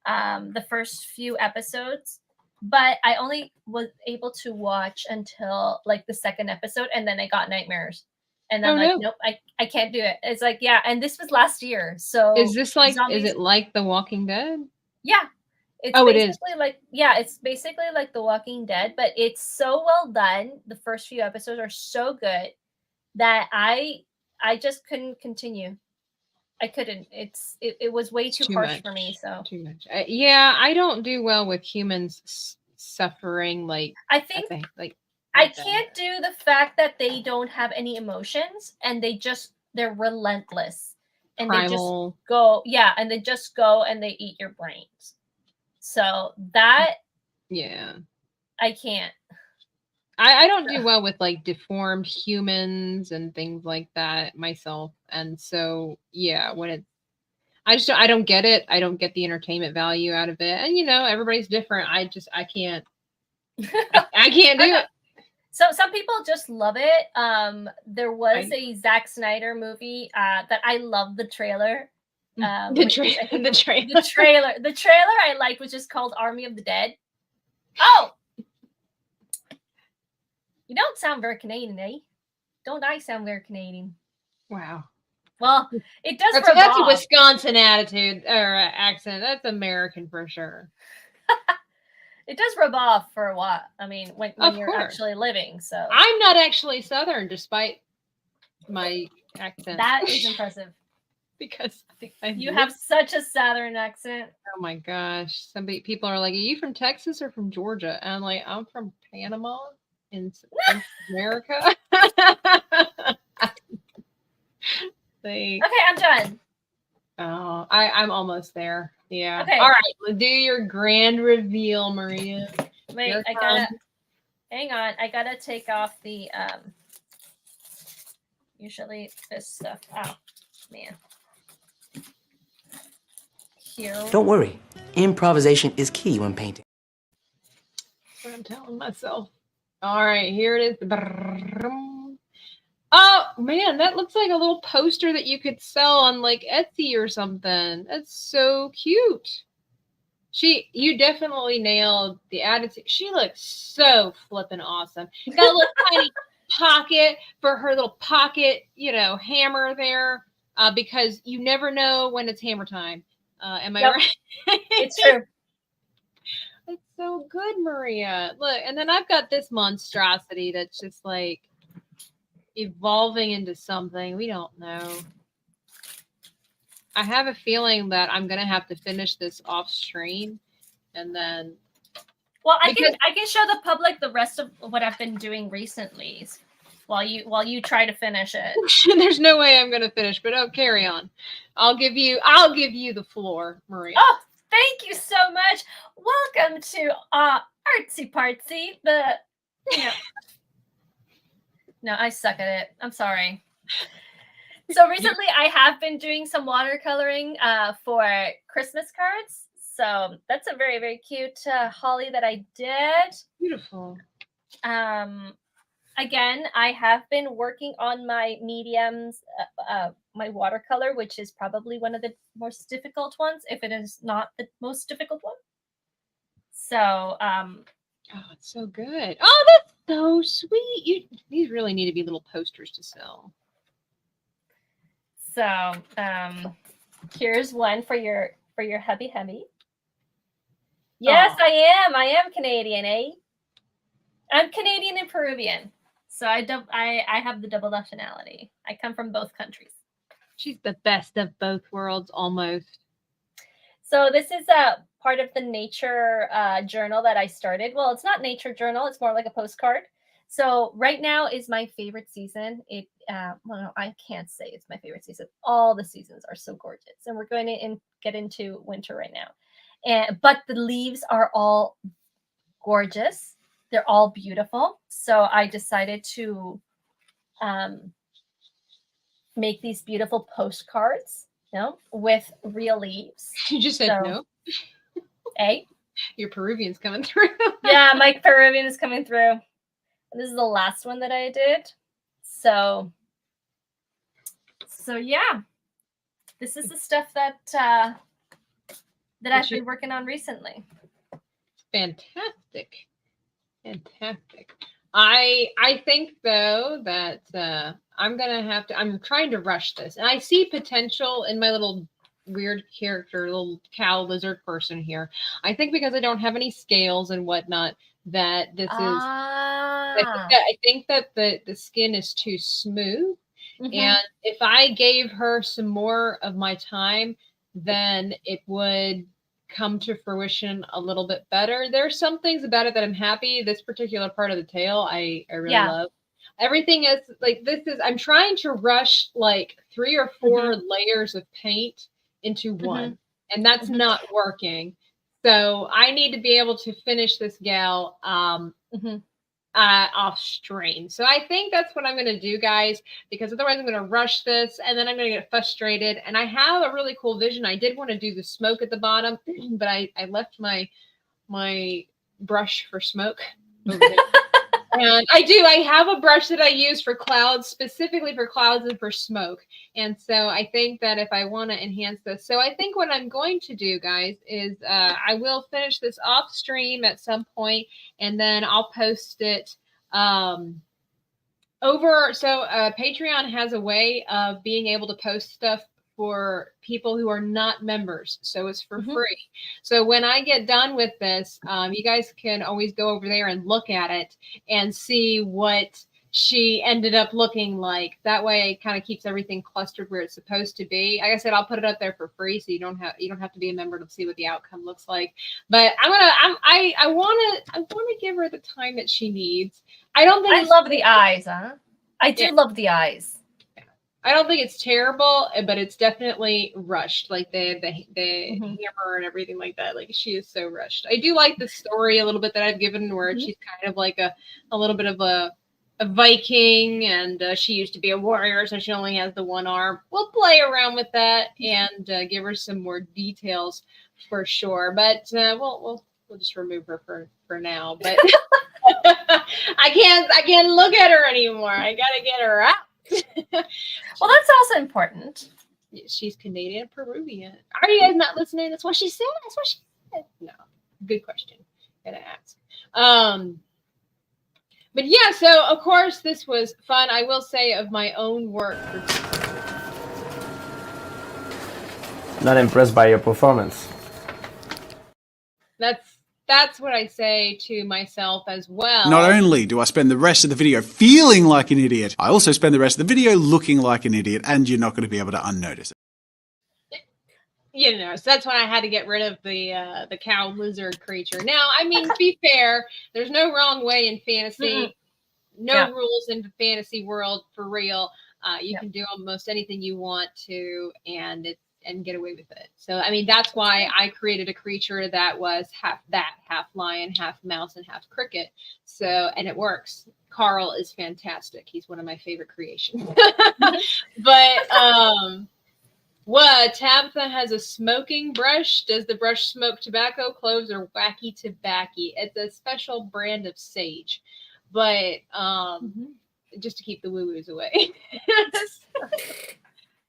The first few episodes, but I only was able to watch until like the second episode, and then I got nightmares, and I'm nope, I can't do it. It's like, yeah, and this was last year. So is this like zombies, is it like The Walking Dead? Yeah. It's basically like, yeah, it's basically like The Walking Dead, but it's so well done. The first few episodes are so good that I just couldn't continue. I couldn't. It was way too harsh much for me. So too much. Yeah, I don't do well with humans suffering. Like I think I can't do the fact that they don't have any emotions and they're relentless and primal. They just go, yeah, and they just go and they eat your brains. So that, yeah, I can't. I don't do well with like deformed humans and things like that myself. And so, yeah, when I don't get it. I don't get the entertainment value out of it. And, everybody's different. I can't, I can't do it. So some people just love it. There was a Zack Snyder movie that I love the trailer. The trailer I liked was just called Army of the Dead. Oh, you don't sound very Canadian, eh? Don't I sound very Canadian? Wow. Well, it does. That's a Wisconsin attitude or accent. That's American for sure. It does rub off for a while. I mean, when you're actually living. So I'm not actually Southern, despite my accent. That is impressive. Because you have such a Southern accent. Oh my gosh. People are like, are you from Texas or from Georgia? And I'm like, I'm from Panama in America. Okay, I'm done. Oh, I'm almost there. Yeah. Okay. All right. Let's do your grand reveal, Maria. Wait, hang on. I gotta take off the usually this stuff. Oh man. Here. Don't worry. Improvisation is key when painting. That's what I'm telling myself. All right, here it is. Oh man, that looks like a little poster that you could sell on like Etsy or something. That's so cute. You definitely nailed the attitude. She looks so flippin' awesome. Got a little tiny pocket for her little pocket, hammer there, because you never know when it's hammer time. Am I right? It's true. It's so good, Maria. Look, and then I've got this monstrosity that's just like evolving into something we don't know. I have a feeling that I'm gonna have to finish this off stream, and then. Well, I can show the public the rest of what I've been doing recently, while you try to finish it. There's no way I'm gonna finish, but carry on. I'll give you the floor, Maria. Oh, thank you so much. Welcome to Artsy Partsy. No, I suck at it. I'm sorry. So recently I have been doing some watercoloring for Christmas cards. So that's a very, very cute holly that I did. Beautiful. Again, I have been working on my mediums, my watercolor, which is probably one of the most difficult ones, if it is not the most difficult one. So, oh, it's so good. Oh, that's so sweet. These really need to be little posters to sell. So, here's one for your hubby. Yes, oh. I am Canadian, eh? I'm Canadian and Peruvian. So I have the double nationality. I come from both countries. She's the best of both worlds, almost. So this is a part of the nature journal that I started. Well, it's not nature journal. It's more like a postcard. So right now is my favorite season. Well, no, I can't say it's my favorite season. All the seasons are so gorgeous. And we're going to get into winter right now. But the leaves are all gorgeous. They're all beautiful. So I decided to make these beautiful postcards, with real leaves. You just said no. Hey? Your Peruvian's coming through. Yeah, my Peruvian is coming through. This is the last one that I did. So yeah, this is the stuff that I've been working on recently. Fantastic. I think though that I'm trying to rush this, and I see potential in my little weird character, little cow lizard person here. I think because I don't have any scales and whatnot, that this is. I think that the skin is too smooth, and if I gave her some more of my time, then it would come to fruition a little bit better. There's some things about it that I'm happy. This particular part of the tail, I really love. Everything is like I'm trying to rush like 3 or 4 layers of paint into one, and that's not working. So I need to be able to finish this gal off stream. So I think that's what I'm going to do, guys, because otherwise I'm going to rush this and then I'm going to get frustrated. And I have a really cool vision. I did want to do the smoke at the bottom, but I left my brush for smoke over there. And I have a brush that I use for clouds, specifically for clouds and for smoke. And so I think that if I want to enhance this, so I think what I'm going to do, guys, is I will finish this off stream at some point, and then I'll post it over. So Patreon has a way of being able to post stuff for people who are not members, so it's for free. So when I get done with this, you guys can always go over there and look at it and see what she ended up looking like. That way it kind of keeps everything clustered where it's supposed to be. Like I said, I'll put it up there for free, so you don't have to be a member to see what the outcome looks like. But I want to give her the time that she needs. I love the eyes, huh? I do love the eyes. I don't think it's terrible, but it's definitely rushed. Like the hammer and everything like that. Like she is so rushed. I do like the story a little bit that I've given, where she's kind of like a little bit of a Viking, and she used to be a warrior, so she only has the one arm. We'll play around with that and give her some more details for sure. But we'll just remove her for now. But I can't look at her anymore. I gotta get her out. Well, that's also important. She's Canadian Peruvian. Are you guys not listening? That's what she said. No, good question. Gotta ask. But yeah, so of course this was fun. I will say of my own work. Not impressed by your performance. That's what I say to myself as well. Not only do I spend the rest of the video feeling like an idiot, I also spend the rest of the video looking like an idiot, and you're not going to be able to unnotice it. You know, so that's when I had to get rid of the cow lizard creature. Now, I mean, to be fair, there's no wrong way in fantasy. No rules in the fantasy world for real. You can do almost anything you want to, and get away with it. So, I mean, that's why I created a creature that was half lion, half mouse, and half cricket. So, and it works. Carl is fantastic. He's one of my favorite creations. But, what? Tabitha has a smoking brush. Does the brush smoke tobacco, cloves, or wacky tobacco? It's a special brand of sage. But, just to keep the woo-woos away.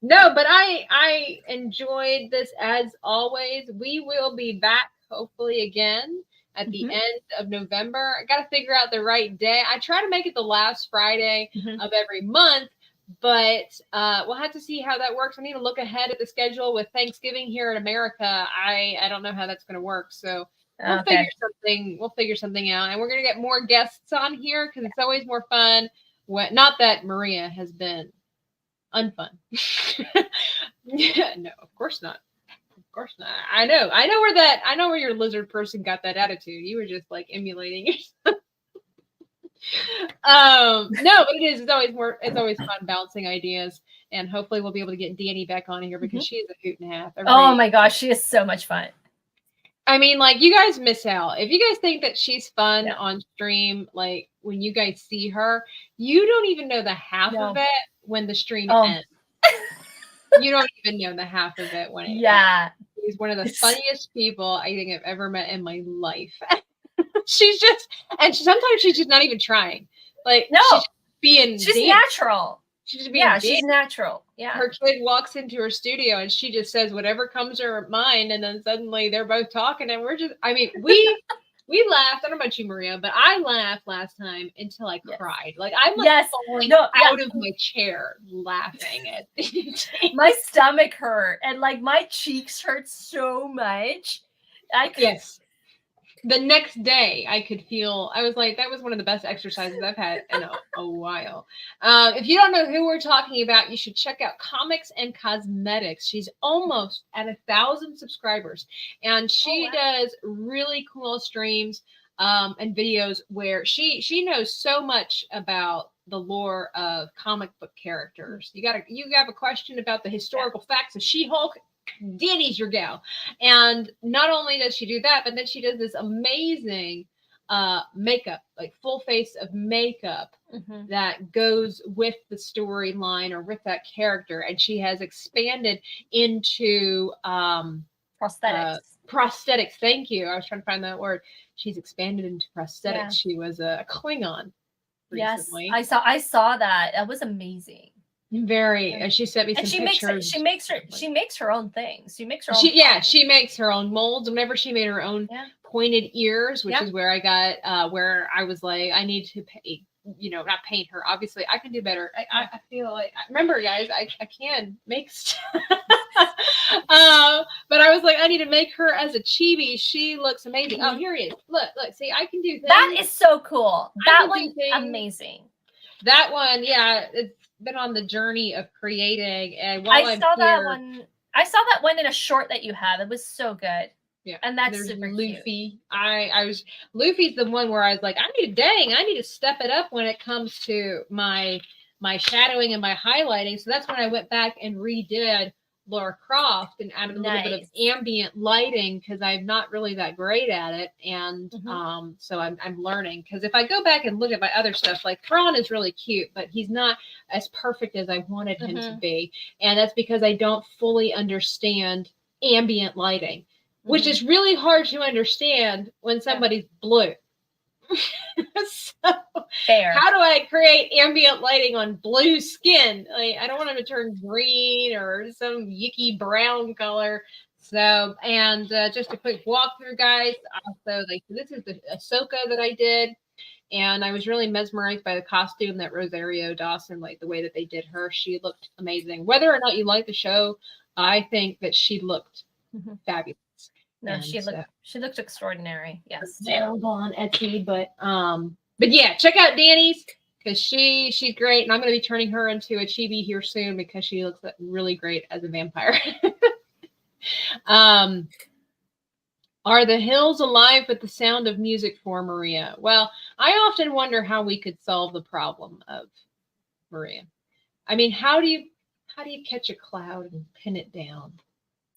No, but I enjoyed this as always. We will be back hopefully again at the end of November. I got to figure out the right day. I try to make it the last Friday of every month, but we'll have to see how that works. I need to look ahead at the schedule with Thanksgiving here in America. I don't know how that's going to work. So we'll figure something out, and we're going to get more guests on here because it's always more fun. Not that Maria has been unfun. No, of course not. Of course not. I know where your lizard person got that attitude. You were just like emulating yourself. No, but it's always fun bouncing ideas, and hopefully we'll be able to get Danny back on here because she is a hoot and a half. Oh my gosh, she is so much fun. I mean, like, you guys miss out. If you guys think that she's fun on stream, like when you guys see her, you don't even know the half of it when the stream ends. You don't even know the half of it when it ends. She's one of the funniest people I think I've ever met in my life. Sometimes she's just not even trying. Like No. she's being She's Danny. natural. She's just being Yeah, Danny. she's natural. Yeah. Her kid walks into her studio and she just says whatever comes to her mind, and then suddenly they're both talking, and we're just, I mean, we laughed. I don't know about you, Maria, but I laughed last time until I cried. Like I'm like falling out of my chair laughing at my stomach hurt and like my cheeks hurt so much. Yes. The next day, I could feel, I was like, that was one of the best exercises I've had in a while. If you don't know who we're talking about, you should check out Comics and Cosmetics. She's almost at 1,000 subscribers, and she does really cool streams and videos where she knows so much about the lore of comic book characters. You have a question about the historical facts of She-Hulk, Danny's your gal. And not only does she do that, but then she does this amazing makeup, like full face of makeup that goes with the storyline or with that character. And she has expanded into prosthetics. Prosthetics. Thank you. I was trying to find that word. She's expanded into prosthetics. Yeah. She was a Klingon recently. Yes, I saw that. That was amazing. Very. She sent me some pictures. She makes her own things. She makes her own. She makes her own molds. Whenever she made her own pointed ears, which is where I got where I was like, I need to pay, not paint her. Obviously, I can do better. I feel like, remember, guys, I can make stuff. But I was like, I need to make her as a chibi. She looks amazing. Oh, here he is. Look. See, I can do things. That is so cool. That one's amazing. That one, it's been on the journey of creating, and I saw that one in a short that you have. It was so good. Yeah, and that's there's super Luffy. Cute. Luffy's the one where I was like, I need to step it up when it comes to my shadowing and my highlighting. So that's when I went back and redid Lara Croft and added a little bit of ambient lighting, because I'm not really that great at it, and so I'm learning. Because if I go back and look at my other stuff, like Thrawn is really cute, but he's not as perfect as I wanted him to be, and that's because I don't fully understand ambient lighting, which is really hard to understand when somebody's blue. So fair. How do I create ambient lighting on blue skin? Like, I don't want them to turn green or some yucky brown color. So, and just a quick walkthrough, guys. Also, like, this is the Ahsoka that I did, and I was really mesmerized by the costume that Rosario Dawson, like the way that they did her. She looked amazing. Whether or not you like the show, I think that she looked fabulous. No, and she looked extraordinary. Yes, available on Etsy, but yeah, check out Danny's, because she's great, and I'm going to be turning her into a chibi here soon because she looks really great as a vampire. Are the hills alive with the sound of music for Maria? Well, I often wonder how we could solve the problem of Maria. I mean, how do you catch a cloud and pin it down?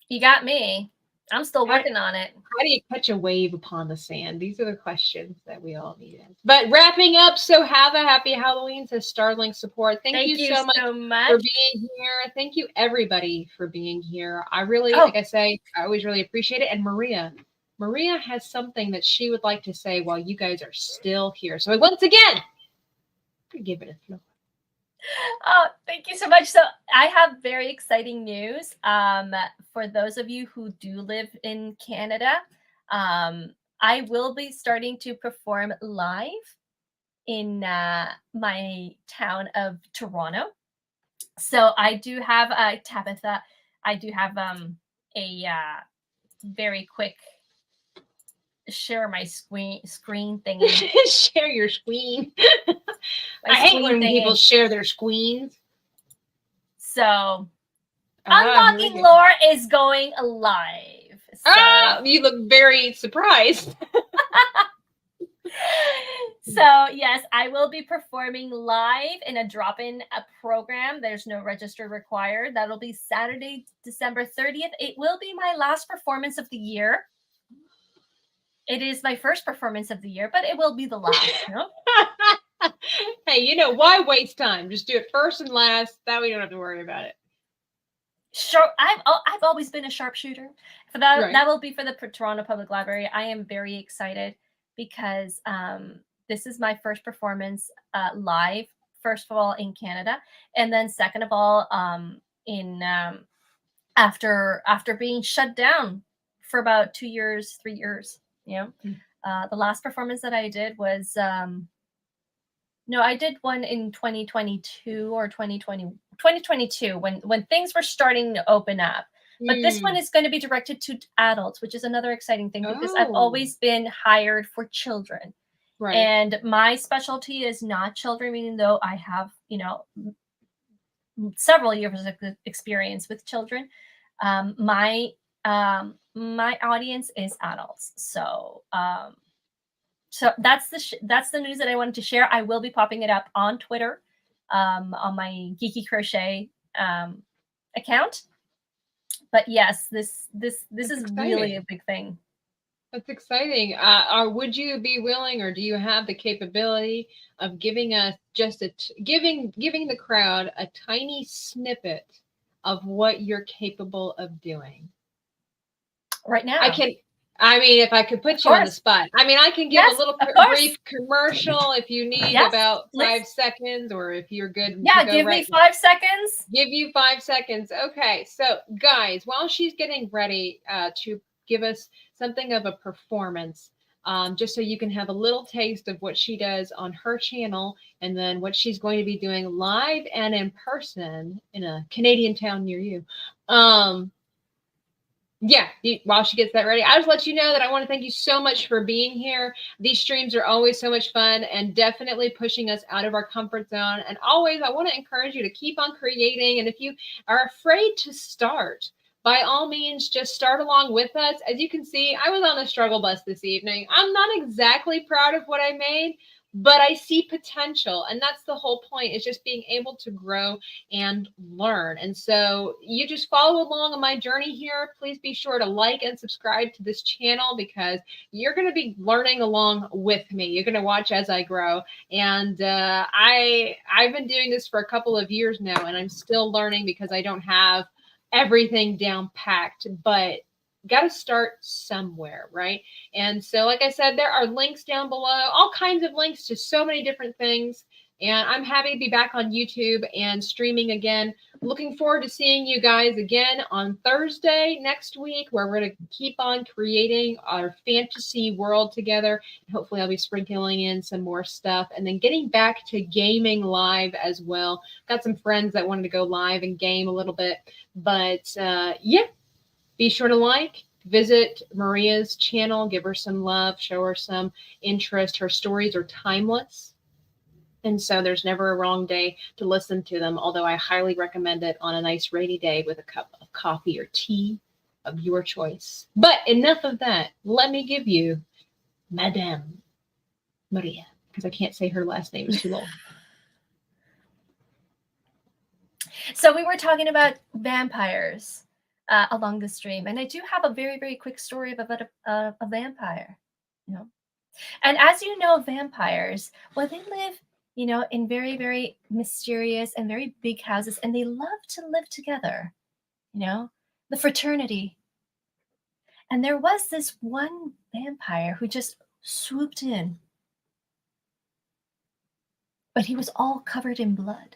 You got me. I'm still working on it. How do you catch a wave upon the sand? These are the questions that we all need. But wrapping up, so have a happy Halloween, says Starlink Support. Thank you so much for being here. Thank you, everybody, for being here. I really, like I say, I always really appreciate it. And Maria has something that she would like to say while you guys are still here. So once again, give it a throw. Oh, thank you so much. So I have very exciting news. For those of you who do live in Canada, I will be starting to perform live in my town of Toronto. So I do have Tabitha. I do have a very quick share my screen thing. Share your screen. I hate when people share their screens. So Unlocking Lore is going live. So. You look very surprised. So yes, I will be performing live in a drop-in program. There's no register required. That'll be Saturday, December 30th. It will be my last performance of the year. It is my first performance of the year, but it will be the last. Hey, why waste time? Just do it first and last. That way you don't have to worry about it. Sure, I've always been a sharpshooter. For that, that will be for the Toronto Public Library. I am very excited because this is my first performance live. First of all, in Canada, and then second of all, in after being shut down for about 2 years, 3 years. You know, the last performance that I did was no, I did one in 2022 or 2022 when things were starting to open up. But this one is going to be directed to adults, which is another exciting thing because I've always been hired for children. Right. And my specialty is not children, even though I have, you know, several years of experience with children. My audience is adults. So so that's the news that I wanted to share. I will be popping it up on Twitter, on my Geeky Crochet account. But yes, this is exciting. really a big thing. That's exciting. Would you be willing, or do you have the capability of giving us just giving the crowd a tiny snippet of what you're capable of doing right now? I mean, if I could put you on the spot, I mean, I can give a little brief commercial if you need about 5 seconds, or if you're good. Yeah, give me 5 seconds. Give you 5 seconds. Okay, so guys, while she's getting ready to give us something of a performance, just so you can have a little taste of what she does on her channel, and then what she's going to be doing live and in person in a Canadian town near you. Yeah, while she gets that ready, I just let you know that I want to thank you so much for being here. These streams are always so much fun and definitely pushing us out of our comfort zone. And always, I want to encourage you to keep on creating. And if you are afraid to start, by all means, just start along with us. As you can see, I was on the struggle bus this evening. I'm not exactly proud of what I made, but I see potential. And that's the whole point, is just being able to grow and learn. And so you just follow along on my journey here. Please be sure to like and subscribe to this channel, because you're going to be learning along with me. You're going to watch as I grow. And I've been doing this for a couple of years now, and I'm still learning because I don't have everything down packed, but got to start somewhere, right? And so, like I said, there are links down below, all kinds of links to so many different things. And I'm happy to be back on YouTube and streaming again. Looking forward to seeing you guys again on Thursday next week, where we're going to keep on creating our fantasy world together. Hopefully I'll be sprinkling in some more stuff, and then getting back to gaming live as well. Got some friends that wanted to go live and game a little bit, but yeah. Be sure to visit Maria's channel, give her some love, show her some interest. Her stories are timeless. And so there's never a wrong day to listen to them, although I highly recommend it on a nice rainy day with a cup of coffee or tea of your choice. But enough of that. Let me give you Madame Maria, because I can't say her last name. It's too long. So we were talking about vampires along the stream, and I do have a very, very quick story about a vampire, you know. And as you know, vampires, well, they live, you know, in very, very mysterious and very big houses, and they love to live together, you know, the fraternity. And there was this one vampire who just swooped in, but he was all covered in blood.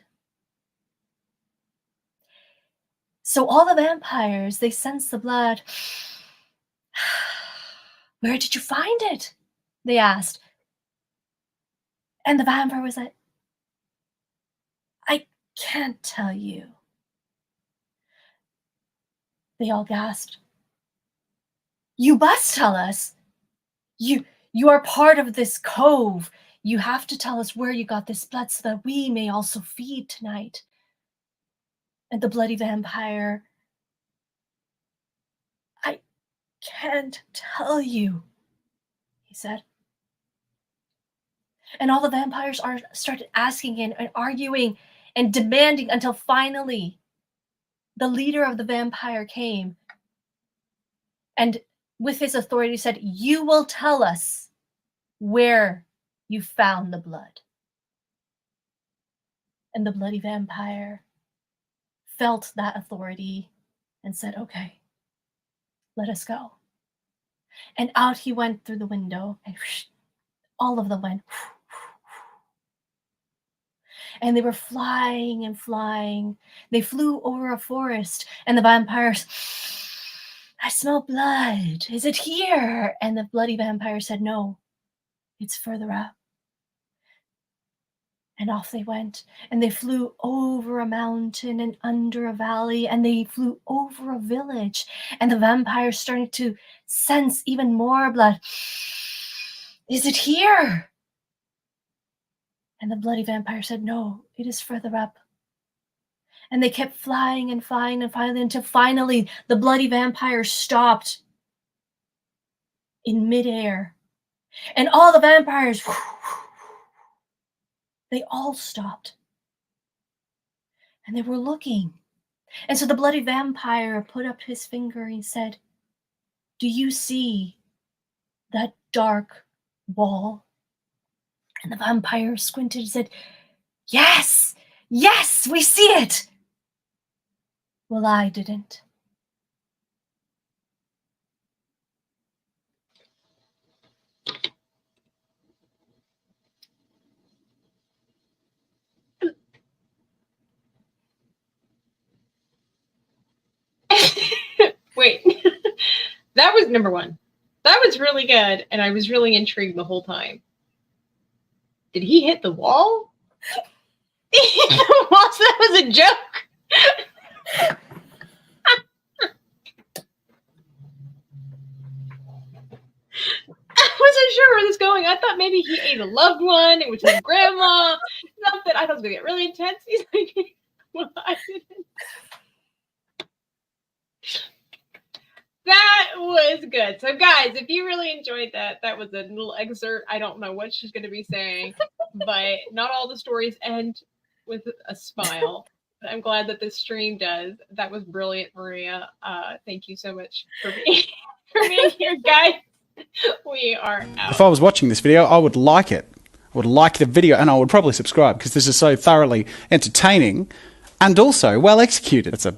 So all the vampires, they sensed the blood. Where did you find it? They asked. And the vampire was like, I can't tell you. They all gasped. You must tell us. You are part of this cove. You have to tell us where you got this blood so that we may also feed tonight. And the bloody vampire, I can't tell you, he said. And all the vampires started asking and arguing and demanding, until finally the leader of the vampire came, and with his authority said, you will tell us where you found the blood. And the bloody vampire felt that authority and said, okay, let us go. And out he went through the window, and all of them went and they were flying and flying. They flew over a forest, and the vampires, I smell blood. Is it here? And the bloody vampire said, no, it's further up. And off they went, and they flew over a mountain and under a valley, and they flew over a village, and the vampires started to sense even more blood. Is it here? And the bloody vampire said, no, it is further up. And they kept flying and flying and flying until finally the bloody vampire stopped in midair. And all the vampires, they all stopped. And they were looking. And so the bloody vampire put up his finger and he said, do you see that dark wall? And the vampire squinted and said, yes, yes, we see it. Well, I didn't. Wait, that was number one. That was really good, and I was really intrigued the whole time. Did he hit the wall? He hit the wall, so that was a joke. I wasn't sure where this was going. I thought maybe he ate a loved one. It was his grandma. Something. I thought it was going to get really intense. He's like, well, I didn't. That was good. So, guys, if you really enjoyed that, that was a little excerpt. I don't know what she's going to be saying, but not all the stories end with a smile. But I'm glad that this stream does. That was brilliant, Maria. Thank you so much for being here, guys. We are out. If I was watching this video, I would like it. I would like the video, and I would probably subscribe because this is so thoroughly entertaining and also well executed. It's a